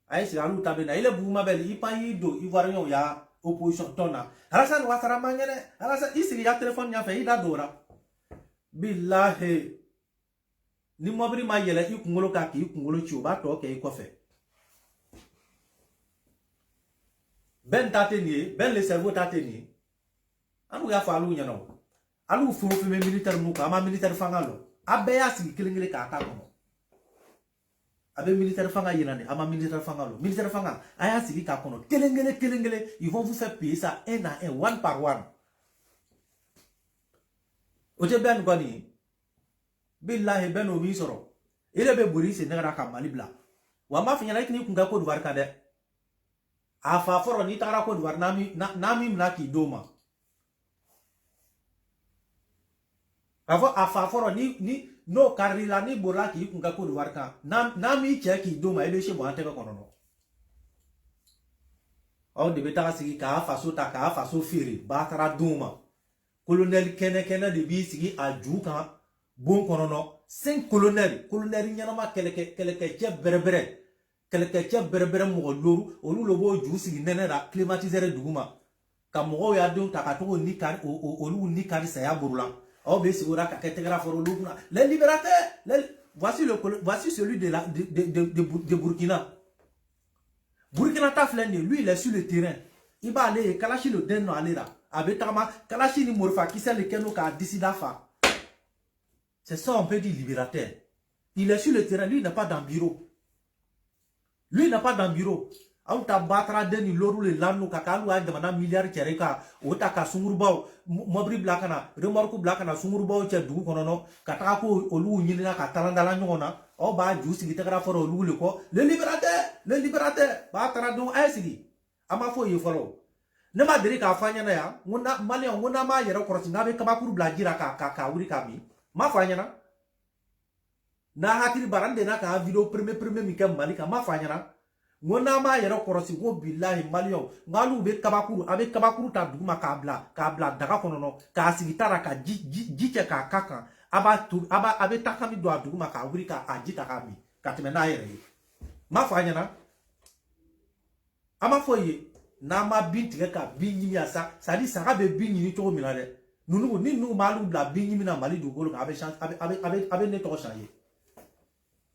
ay siralu tabe na ile buma bel ipayi do ivoirien ya opposition tona Alassane Ouattara mangene Alassane isi ya téléphone nya fe ida dora billahi ni mobri ma yele ikungolo ka ki ikungolo chi oba to ke ikofe ben tateni ben le cerveau tateni anu ya falu nyano alu fu me militaire mu ka ma militaire fangalo abe ya si kilingile ka ata kono abe militaire fanga yinane ama militaire fangalo militaire fanga aya si ka kono kelengele ils vont vous faire payer ça un à un one par one oje ben goni billahi beno mi soro ile be buri se ngara ka malibla wa ma finya like ni kunga ko duwar ka de afa foro ni tara ko duwar nami mna ki doma afa foro ni no karila ni bola ki kunga ko duwar ka nami che ki doma ile she bo ante ko no o de beta sigi ka afa so ta ka afa so firi ba tara doma colonel kene de bi sigi ajuka bon konono 5 colonel nyanama keleke che berebere mo loru olu lobo ju sigi nene da climatiseur duguma ka mo ya don takato ni kan olu ni kan sa ya burula o be sigura ka ketegra foro luguna les libérateurs voici celui de Burkina Taflende lui il est sur le terrain il va aller kalashi le den no alera abetama kalashi ni morfa qui c'est le keno ka disida fa. C'est ça on peut dire libérateur. Il est sur le terrain, lui il n'a pas d'un bureau. Lui il n'a pas d'un bureau. Auta batra deni loru le lanu kakalu ay demanda milliard kereka ota ka sungurbao mobri blakana remorku blakana sungurbao che du konono kata ko olu nyina ka talanda nyona o ba jusi gitakara foro olu le ko le libérateur batra don asigi ama fo ye foro ne ma diri ka fanya na ya ngona mali ngona ma yero koroti ngabe kabakuru blajira ka wuri kami ma fanya na hakiri barande na ka video premier mi kam mali ka ma fanya na ngona ma yero korosi go billahi malion ngalu be kabakuru ta duguma kabla daga konono ka sigitara ka jiche ka kaka aba abe takami do duguma ka wuri ka ajita ka mi katime na yere ma fanya na ama foye na ma binti ka binyi ya sa di saka be binyi to mi la de Nous ni nous malou la bini mina mali du golo avec chance avec ne to changer.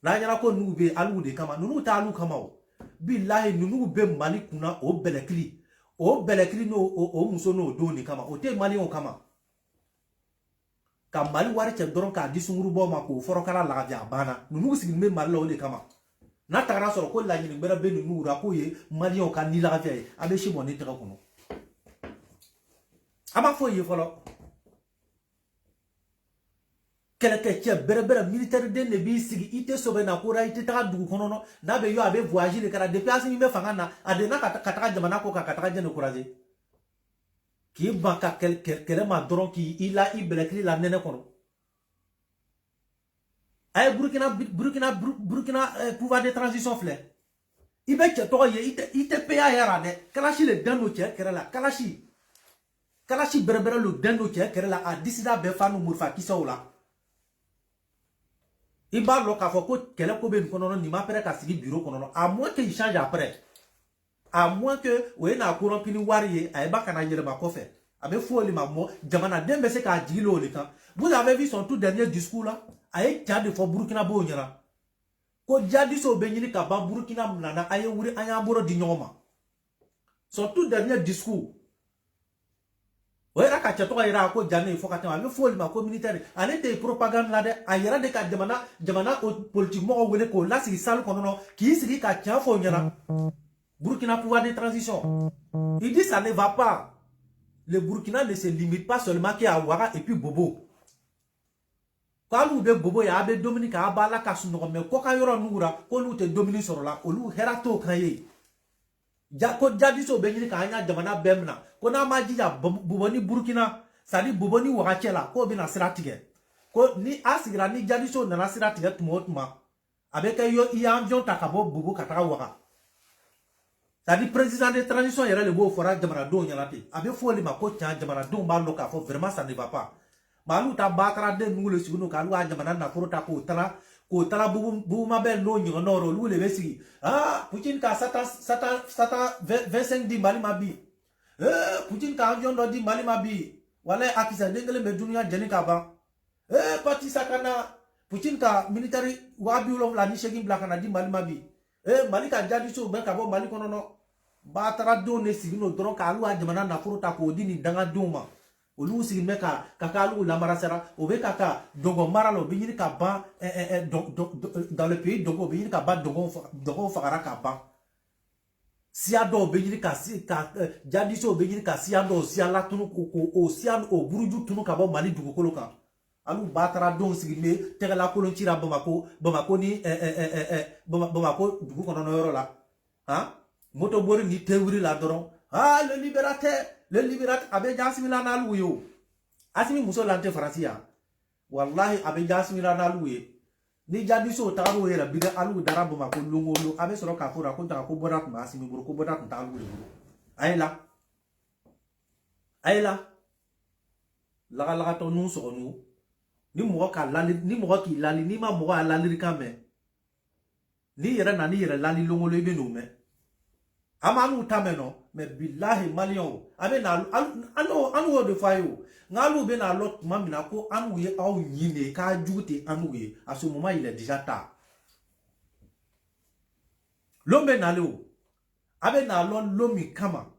La nyala ko nous be alu de kama nous ta alu kama o. Billahi nous be mali kuna o belekli. O belekli no o muso no do ni kama o te mali on kama. Ka mali wari che doron ka disunguru bo ma ko foro kala la ja bana. Nous sigi me mali o de kama. Na tagara soro ko la nyini gbera be nous ra ko ye mali on ka ni la ja e abe shi mo ni tega kuno. Ama fo ye folo. Quelqu'un berbera militaire de nebi sigi ite sobe na kura ite taka dugu konono na be yo abe voyager le kara depuis asimi me fangana adena kataka jamana ko kataka jene kuraje ki banka kele ma doron ki ila ibelekli la nene kono ay Burkina pouvoir de transition flè ibe che to ye ite PA yara de kalashi le dano che kerela kalashi berbera le dano che kerela a disida be fanu murfa kisola il va le cas que quelqu'un peut nous ni ma père qu'à bureau konono à moins qu'il change après à moins que oui na courant pini warié à eba kana yere ma kofe avec fou le mamo jamana dembe se ka jilo le kan vous avez vu son tout dernier discours là ay tade fo Burkina bo nyara ko jadi so benyini ka ba Burkina mnana ay wuri anya boro di nyoma son tout dernier discours oera ka chato ira ko jane fo katama me fo ma ko militaire ane te propagande la de ayera de ka jamana politiquement o wele ko la si sal ko no ki sigi ka tia fo nyana Burkina pouvoir de transition il dit ça ne va pas le Burkina ne se limite pas seulement qu'à Ouara et puis Bobo quand nous be Bobo ya be Dominique abala ka suno me ko ka yoro nura ko lu te Dominique soro la o lu herato kaye ko jadi so benyini ka anya jamana bemna ko na majija buboni Burkina sadi buboni wakachela ko bina siratige ko ni asigira ni jadi so na siratige tuma avec yo i avion takabo bubu kataka waka sadi président de transition yera le beau fora jamana do nyalati avec foli ma ko tia jamana do ba loka fo vraiment ça ne va pas malu ta bakara de ngule siguno kalu a jamana na furota ko tala bubu mabel no nyo noro lu le besi Poutine ka sata 25 di mali mabi Poutine ka avion do di mali mabi wala akisa dengele me dunia jeni ka ba parti sakana Poutine ka military wabi ulo la ni shegin blakana di mali mabi mali ka jadi so be ka bo mali kono no ba tara do ne sigino doron ka lu a jamana na furota ko di ni danga duma olu sigi meka kakalu la marasera obe kaka dogo maralo binyini ka ban dans le pays dogo binyini ka ban dogo fagara ka ban siado binyini ka si ka jadiso binyini ka siado siala tunu o sian o buruju tunu ka bo mali dugo koloka alu batara don sigi me tegala kolon tira bamako ni bamako dugo kono no yoro la moto bori ni tewri la doron le libérateur abe jasmila na luyo asimi muso lante francia wallahi abe jasmila na luye ni jadi so taru era biga alu darabu ma ko lungolo abe soro ka fura ko ta ko bodat ma asimi buru ko bodat ta luyo ayla la to nu so nu ni mo ka lali ni mo ki lali ni ma mo lali kame ni yera na ni yera lali lungolo be no me amanu tameno me billahi malion abe na anu de fayo ngalu be na lot mamina ko anu ye aw nyine ka jute anu ye à ce moment il est déjà tard l'homme na leo abe na lon lomi kama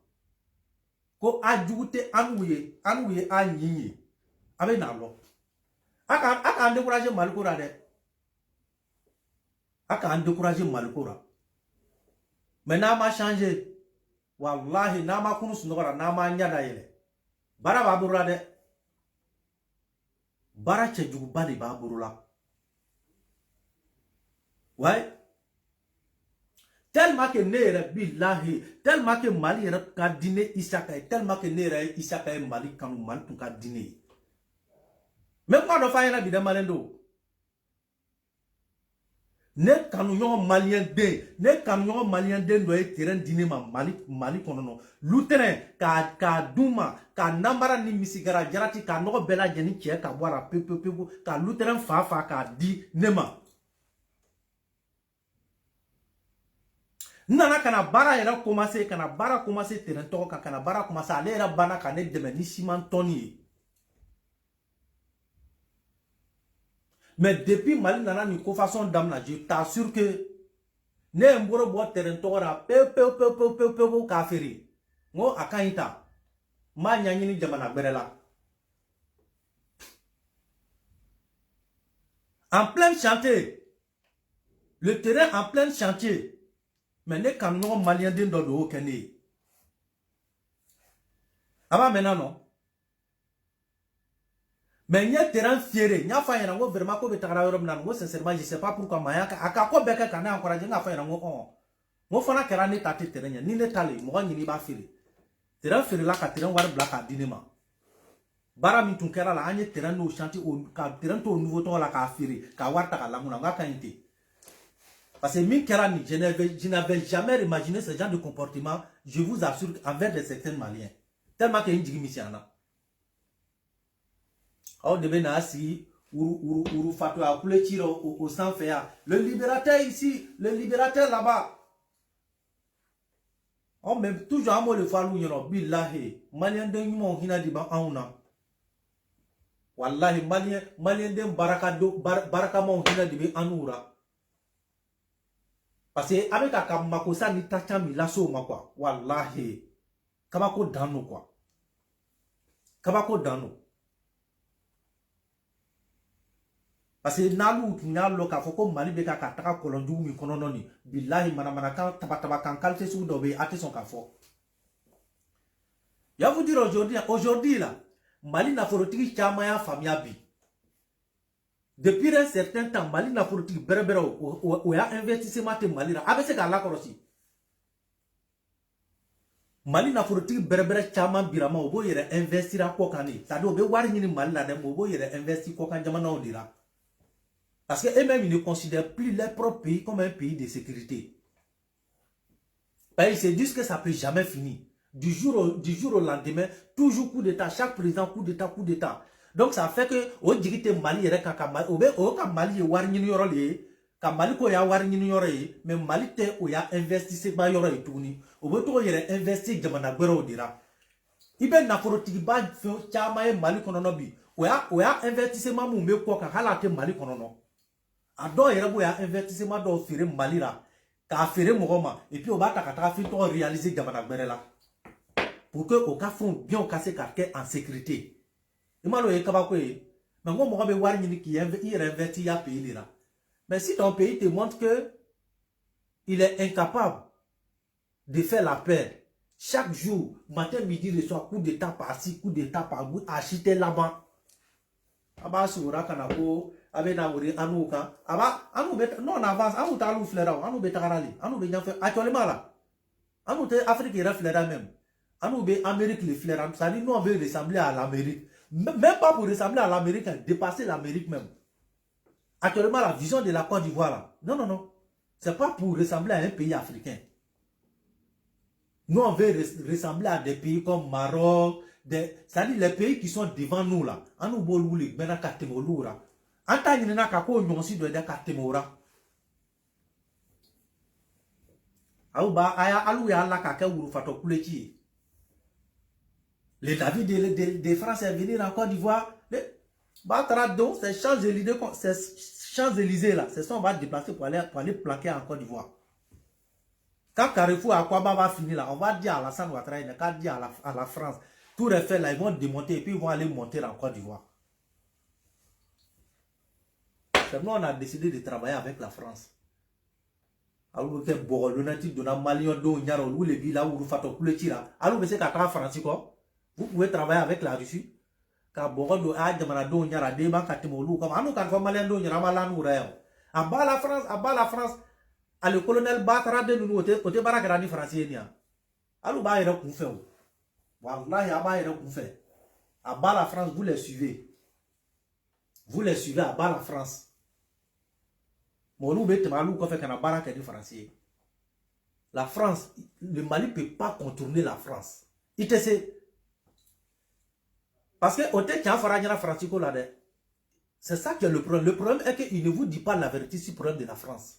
ko ajute anu ye a nyinyi abe na lo aka encourager malkora de aka encourager malkora mais n'a ma changé wallahi n'a ma kunu sunogara n'a ma nyada yele bara ba burula de bara che jugu bali ba burula ouais tellement que nere billahi tellement que mali era ka dîner isaka tellement que nere isaka mali kanu mal tun ka dîner même quand on fait na bi de malendo ne kanu yon malien den do e terrain dîner ma mali konono lieutenant ka duma ka nambara ni misigara jarati ka no bela jeni che ka boara pepe ka lieutenant fa ka di nema nana kana bara era commencer terrain to ka kana bara commencer ale era bana ka ne deme ni ciment toni Mais depuis Mali nana ni ko façon d'amna, je t'assure que ne mboro bo terrain tora pe kafiri. Ngo akaita. Ma nyanyini jamana berela. En plein chantier. Le terrain en plein chantier. Mais ne camions maliens d'un do do kene. Aba maintenant non. Mais il y a terrain fiéré, il y a fait un vraiment que sincèrement, je ne sais pas pourquoi Mayaka a quoi beka kana encouragé à faire un mot. Moi, fana kera ne tate terrain, ni ne tale, moi ni ba fili. Terrain fiéré là, terrain war black à dinema. Bara mi tun kera la, anye terrain no chantier au terrain to nouveau ton la ka fiéré, ka war ta la muna nga kainte. Parce que mi kera ni, je n'avais jamais imaginé ce genre de comportement, je vous assure, envers de certains Maliens. Tellement qu'il y a une digimisiana. On devait nassi uru fatou a coulé tir au sang féa. Le libérateur ici, le libérateur là-bas. On même toujours à moi le falou yoro billahi. Malien de yumon hina di ba auna. Wallahi malien de baraka mon hina di be anura. Parce que avec a kamakosa ni tachami lasso ma quoi. Wallahi. Kabako dano quoi. Kabako dano. Parce que nalu nyalo ka foko mali be ka taka kolondu mi konono ni billahi mana ka taba kan kalte su dobe ate son ka fo. Ya vous dire aujourd'hui là Mali na forotiki chama ya famia bi. Depuis un certain temps Mali na forotiki berebere o ya investissement te Mali ra abese ka la korosi. Mali na forotiki berebere chama birama obo yere investira ko kani. Ça do be wari ni Mali la dem obo yere investi ko kan jamana odira. Parce qu'eux-mêmes, ils ne considèrent plus leur propre pays comme un pays de sécurité. Ils se disent que ça ne peut jamais finir. Du jour au lendemain, toujours coup d'État, chaque président coup d'État, coup d'État. Donc ça fait que, au dirite Mali, Mali est warni yorole, Mali ko ya warni yorole, mais Mali te o ya investissement yorole tourni. Au bout de yere investi jamana gbero dira. Ibe na forotiki ba chama Mali konono bi. O ya investissement mu me ko ka halate Mali konono. Ado yerebo ya investissement do fere Mali la ka fere mogoma et puis on va ta fi to réaliser jamana berela pour que au cas fond bien casser quartier en sécurité. Imalo e kabako e mais ngo mo be wari ni ki investi ya pays là. Mais si ton pays te montre que il est incapable de faire la paix chaque jour matin midi le soir coup d'état par-ci coup d'état par-là acheter là-bas aba sura kanako abe na wuri anuka aba anu bet non avance anu talu flera anu betakarali anu be nyafe actuellement là anu te Afrique ira flera même anu be Amérique le flera ça dit nous on veut ressembler à l'Amérique même pas pour ressembler à l'Amérique dépasser l'Amérique même actuellement la vision de la Côte d'Ivoire là non c'est pas pour ressembler à un pays africain. Nous on veut ressembler à des pays comme Maroc c'est-à-dire les pays qui sont devant nous là anu boluli bena katemolura anta nyina kako nyonsi do de katemora au ba aya alu ya la ka wuru fato kulechi les David de France est venu en Côte d'Ivoire ba trado c'est Champs-Élysées là c'est ça on va déplacer pour aller planquer en Côte d'Ivoire. Quand Carrefour à quoi va finir là on va dire à Alassane Ouattara il va dire à la France tout refait là ils vont démonter et puis ils vont aller monter en Côte d'Ivoire. Nous, on a décidé de travailler avec la France. Alors que bon, le natif de la Malion do nyaro ou les villas ou fato kuletira. Alors mais c'est qu'à France quoi. Vous pouvez travailler avec la Russie. Car bon do a demanda do nyara débat katemolu comme anu kan ko malien do nyara malanu reo. À bas la France. À le colonel Batara de nous côté barakara ni français nia. Alors ba ira kun fait. Wallahi aba ira kun fait. À bas la France vous les suivez. Vous les suivez à bas la France. La France, le Mali ne peut pas contourner la France. Parce que c'est ça qui est le problème. Le problème est qu'il ne vous dit pas la vérité sur le problème de la France.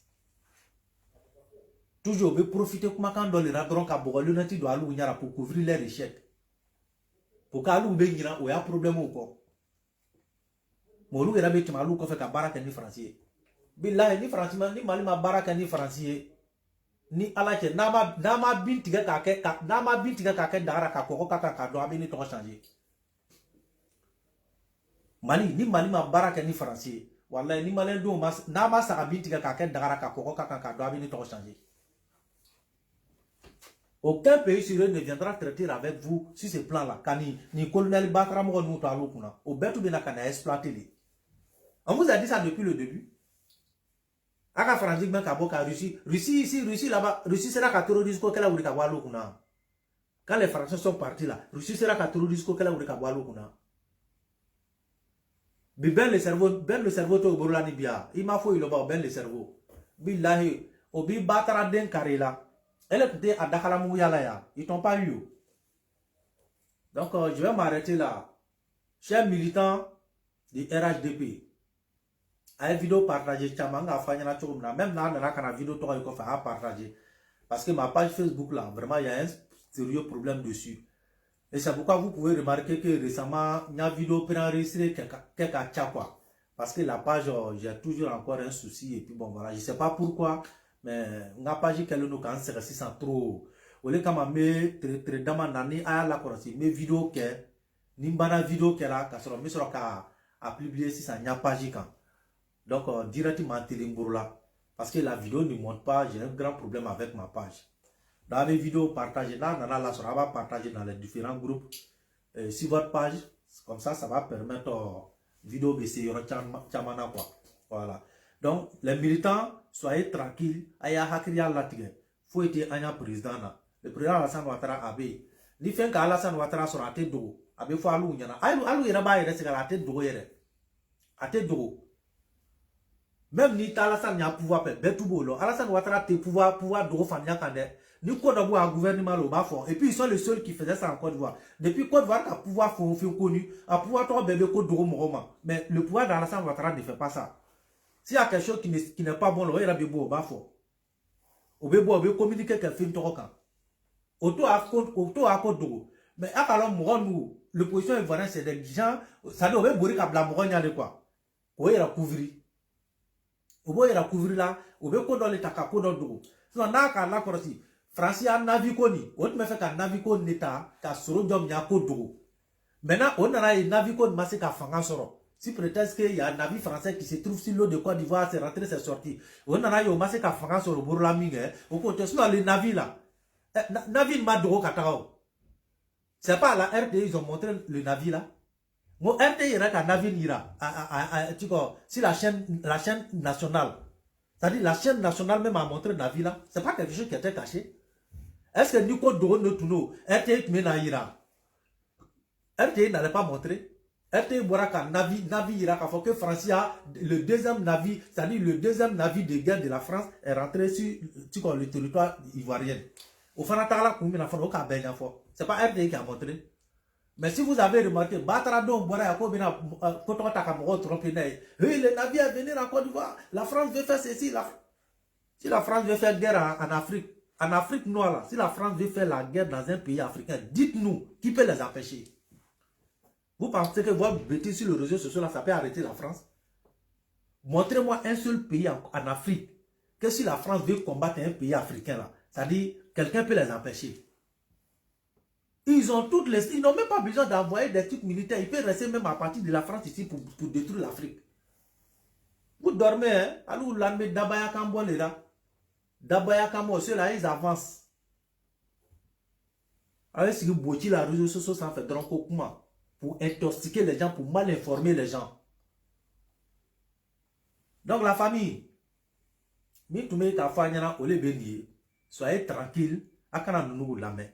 Toujours, vous profitez comme quand on les radrons pour couvrir les échecs. Pour qu'il y ait un problème ou quoi. Moru erabe kimalu ko fe ka baraka ni français. Billahi ni français ni mali ma baraka ni français. Ni ala ke nama binti ga ka ke nama binti ga ka ke dara ka ko ka do amini to changer. Mali ni mali ma baraka ni français. Wallahi ni mali do mas nama sa binti ga ka ke dara ka ko ka do amini to changer. Aucun pays sur eux ne viendra traiter avec vous sur ce plan-là. Quand ni colonel Bakra mo nous to alokuna. Au betu bena kana exploiter les. On vous a dit ça depuis le début. Aka Franzik ben kaboka Russie. Russie ici, Russie là-bas. Russie sera ka terroriste ko kala wuri ka walo kuna. Quand les Français sont partis là, Russie sera ka terroriste ko kala wuri ka walo kuna. Ben le cerveau to borola ni bia. Il m'a faut il ba ben le cerveau. Billahi, obi batara den karela. Elle était à Dakar Mouyalaya. Ils t'ont pas eu. Donc je vais m'arrêter là. Chers militants du RHDP. A vidéo partagée, même là, on a une vidéo à partager. Parce que ma page Facebook là, vraiment, il y a un sérieux problème dessus. Et c'est pourquoi vous pouvez remarquer que récemment, il y a une vidéo préenregistrée quelques quoi. Parce que la page, j'ai toujours encore un souci. Et puis bon, voilà, je ne sais pas pourquoi, mais la page qui est nous quand c'est resté sans trop. Au lieu quand me très damanani à la correction, mes vidéos que, nimbana vidéo que là, quand on sur à publier si ça n'y a pas quand. Donc, directement là. Parce que la vidéo ne monte pas, j'ai un grand problème avec ma page. Dans les vidéos partagées là, on va partager dans les différents groupes. Sur votre page, comme ça va permettre aux vidéos de ces chamana quoi. Voilà. Donc, les militants, soyez tranquilles. Aya hakriya latige. Faut être un président là. Le président Alassane Ouattara abe. Ni fait qu'Alassane Ouattara sera à tête d'eau. Abe faut alou nyana. Alou iraba ire c'est à tête d'eau ire. À tête d'eau. Même ni Alassane n'y a pouvoir faire betubolo. Alassane Ouattara te pouvoir d'eau famille kande. Ni Côte d'Ivoire un gouvernement au bas fond. Et puis ils sont les seuls qui faisaient ça en Côte d'Ivoire. Depuis Côte d'Ivoire a pouvoir faire connu, à pouvoir toi bébé Côte d'Ivoire Moroma. Mais le pouvoir d'Alassane Ouattara ne fait pas ça. S'il y a quelque chose qui n'est pas bon, il y a bébé au bas fond. Au bébé au communiquer qu'elle fait une toroka. Auto à Côte d'Ivoire. Mais à alors nous, le position ivoirienne c'est des gens, ça doit bourrer à Blamoronia de quoi. Oui, il a couvert. Au bout il a couvert là, au bout qu'on donne les takako dans le dos. Sinon, on a qu'à la corsi. Français a navikoni. On me fait qu'un naviko neta, qu'à soro dom yako do. Maintenant, on a un naviko de masse qu'à fanga soro. Si peut-être qu'il y a un navire français qui se trouve sur l'eau de Côte d'Ivoire, c'est rentré, c'est sorti. On a un masse qu'à fanga soro pour la mine. Au côté, sinon, les navires là. Navire madro katao. C'est pas à la RDI, ils ont montré le navire là. Mon RDI, il y a un navire ira. Si la chaîne nationale. C'est-à-dire la chaîne nationale même a montré le navire là. C'est pas quelque chose qui était caché. Est-ce que Nico Doro ne tourne RTI Menaïra? RTI n'allait pas montrer. RTI Boraka Navi Ira, faut que Francia, le deuxième navire, c'est-à-dire le deuxième navire de guerre de la France, est rentré sur le territoire ivoirien. Au Fanatala, c'est pas RTI qui a montré. Mais si vous avez remarqué, Batradon Bora Kobina Kototakamoro Trompinei, le navire est venu en Côte d'Ivoire, la France veut faire ceci. Si la France veut faire guerre en Afrique noire, là, si la France veut faire la guerre dans un pays africain, dites-nous qui peut les empêcher. Vous pensez que votre bêtise sur le réseau social, ça peut arrêter la France? Montrez-moi un seul pays en Afrique que si la France veut combattre un pays africain, là, c'est-à-dire quelqu'un peut les empêcher. Ils ont toutes les... Ils n'ont même pas besoin d'envoyer des trucs militaires. Ils peuvent rester même à partir de la France ici pour détruire l'Afrique. Vous dormez, hein? Alors, l'armée d'Abaya Kambo est là. D'Abaya Kambo, ceux-là, ils avancent. Alors, si vous bottez la réseau social, ça fait donc comment? Pour intoxiquer les gens, pour mal informer les gens. Donc, la famille, soyez tranquille, akana nous la main.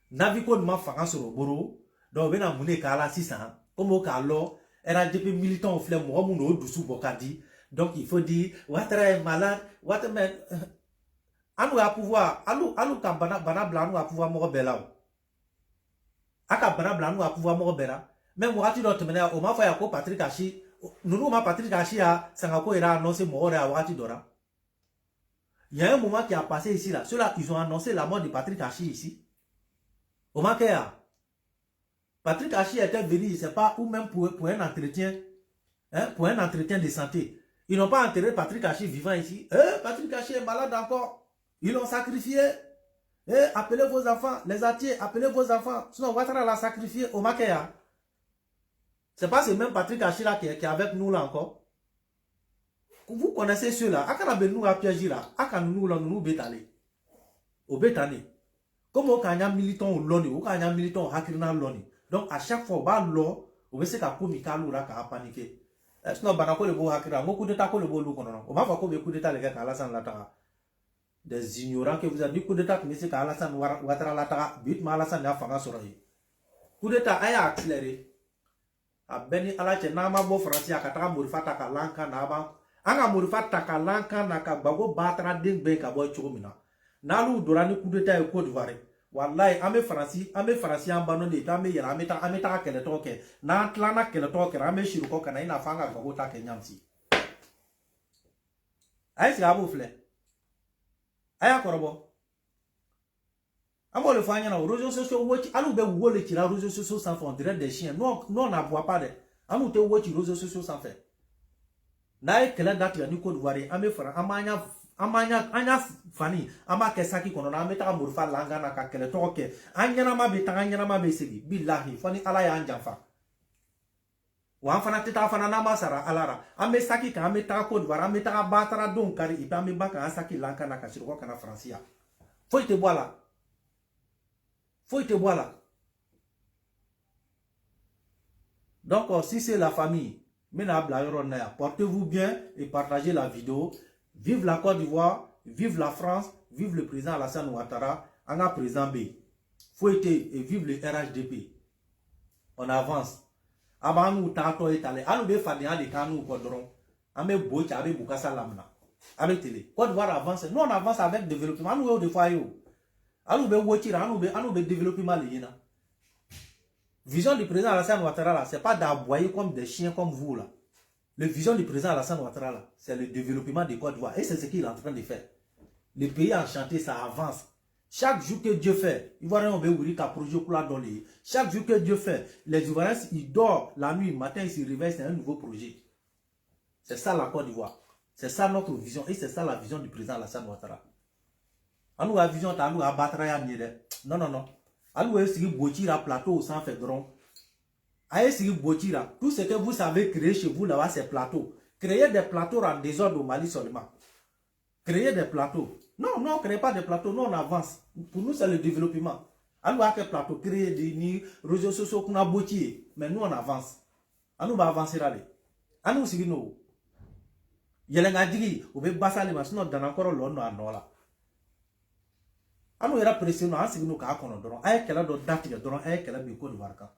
Naviko ma fanga sur le bureau, donc ben amune kala 600, comme au kalo, RHDP militant au flemme, moi mon douce bokadi, donc il faut dire, Ouattara est malade, Ouattara anu a pouvoir, alu kambana bana anu a pouvoir mort bela. Aka bana anu a pouvoir mort bela. Même moi tu dois te mener au ma yako Patrick Achi, nous ma Patrick Achi a sangako ira annoncé mort à Ouati Dora. Il y a un moment qui a passé ici là, ceux-là ils ont annoncé la mort de Patrick Achi ici. Au Makea, Patrick Achi était venu, je ne sais pas, ou même pour un entretien. hein, pour un entretien de santé. Ils n'ont pas enterré Patrick Hachi vivant ici. Patrick Hachi est malade encore. Ils l'ont sacrifié. Appelez vos enfants, les Atiers, appelez vos enfants. Sinon, Ouattara l'a sacrifié au Makéa. C'est pas ce même Patrick Hachi là qui est avec nous là encore. Vous connaissez ceux-là. Akana nous a piégé là. Akana nous là, nous bétalé. Au bétané. Comme au Kanya militant au Loni, au Kanya militant au Hakirina Loni. Donc, à chaque fois, bah, l'eau, on va se faire comme Mikalou là, qui a paniqué. Sinon, banako le beau Hakira, mon coup d'état, le beau loup, on va voir combien de coups d'état, les gars, à Alassane Latara. Des ignorants que vous avez dit, coup d'état, mais c'est qu'à Alassane Ouattara Latara, but, mais Alassane n'a pas sorti. Coup d'état, a accéléré. A Beni Alache, Nama Bo Français, à Katara Mourifata Kalanka, Naba. Anga Mourifata Kalanka, Naka, Bago, Batra, Ding, Beka, Boy, Chomina. Nalu, Dorani, coup d'état et Côte d'Ivoire. Wallahi, ame Franci en banon de ame yera ame ta kele toke na tlana kele toke ame shiruko kana ina fanga gogo ta kenyamsi ay si abu fle aya korobo amo le fanya na réseaux sociaux watch alu be wole tira réseaux sociaux sans fond direct des chiens non na bois pas de amu te watch réseaux sociaux sans fait na e kele date ya ni Côte d'Ivoire ame fara anya fani ama kesaki kono na ameta murfa langa na ka kele toke anyana ma be tanganyana ma be segi billahi fani ala ya anjafa wa fana teta fana na masara alara ame saki ka ame ta Côte d'Ivoire ame ta batara don kari ipa me baka asaki lanka na ka sirko kana francia faut te boire là donc si c'est la famille portez-vous bien et partagez la vidéo. Vive la Côte d'Ivoire, vive la France, vive le président Alassane Ouattara, Anga président B. Fouetté et vive le RHDP. On avance. Abanou tato etale. Anou be fadia de kanou kodron. Ame bocha abe bukasa lamna. Abe télé. Côte d'Ivoire avance. Nous on avance avec développement. Anou de fois yo. Anou be wochira, anou be développement liyena. Vision du président Alassane Ouattara là, c'est pas d'aboyer comme des chiens comme vous là. Le vision du président Alassane Ouattara, c'est le développement de Côte d'Ivoire. Et c'est ce qu'il est en train de faire. Le pays enchanté, ça avance. Chaque jour que Dieu fait, Ivoiriens ont ouvert un projet pour la donner. Chaque jour que Dieu fait, les Ivoiriens, ils dorment la nuit, le matin, ils se réveillent, c'est un nouveau projet. C'est ça la Côte d'Ivoire. C'est ça notre vision. Et c'est ça la vision du président Alassane Ouattara. Nous la vision, nous abattre à non, non, non. Nous essayer de bâtir un plateau sans faire drone. Tout ce que vous savez créer chez vous là-bas, c'est plateau. Créer des plateaux en désordre au Mali seulement. Créer des plateaux. Non, non, créez pas des plateaux, non, on avance. Pour nous, c'est le développement. Alors, à quel plateau créer des réseaux sociaux qu'on a bâtis, mais nous, on avance. On va avancer là. On nous suit nous. Il y a un dit, on va passer les machines dans encore l'on a là. On nous est pressionné, on suit nous qu'à qu'on a donné. Avec quelle date il y a donné, avec quelle bico de Varka.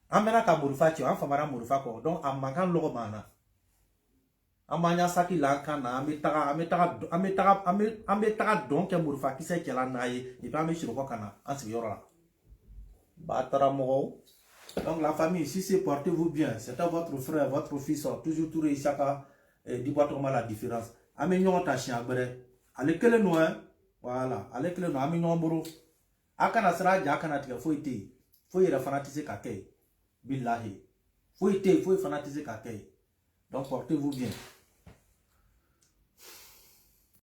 Amena ka murifa ti an famara murifa ko donc amakan logo mana amanya saki lanka na ametaga donc murifa ki se kela naye et pas me shiro ko kana ansi yorala batara mo. Donc la famille ici c'est portez-vous bien, c'est à votre frère, votre fils toujours touré isaka di boîte la différence amenyo ta chien agbere ale kele no voilà ale kele no amenyo mburu akana sra ja kana tika foite foire fanatiser kakay billahi. Faut fanatiser quelqu'un. Donc portez-vous bien.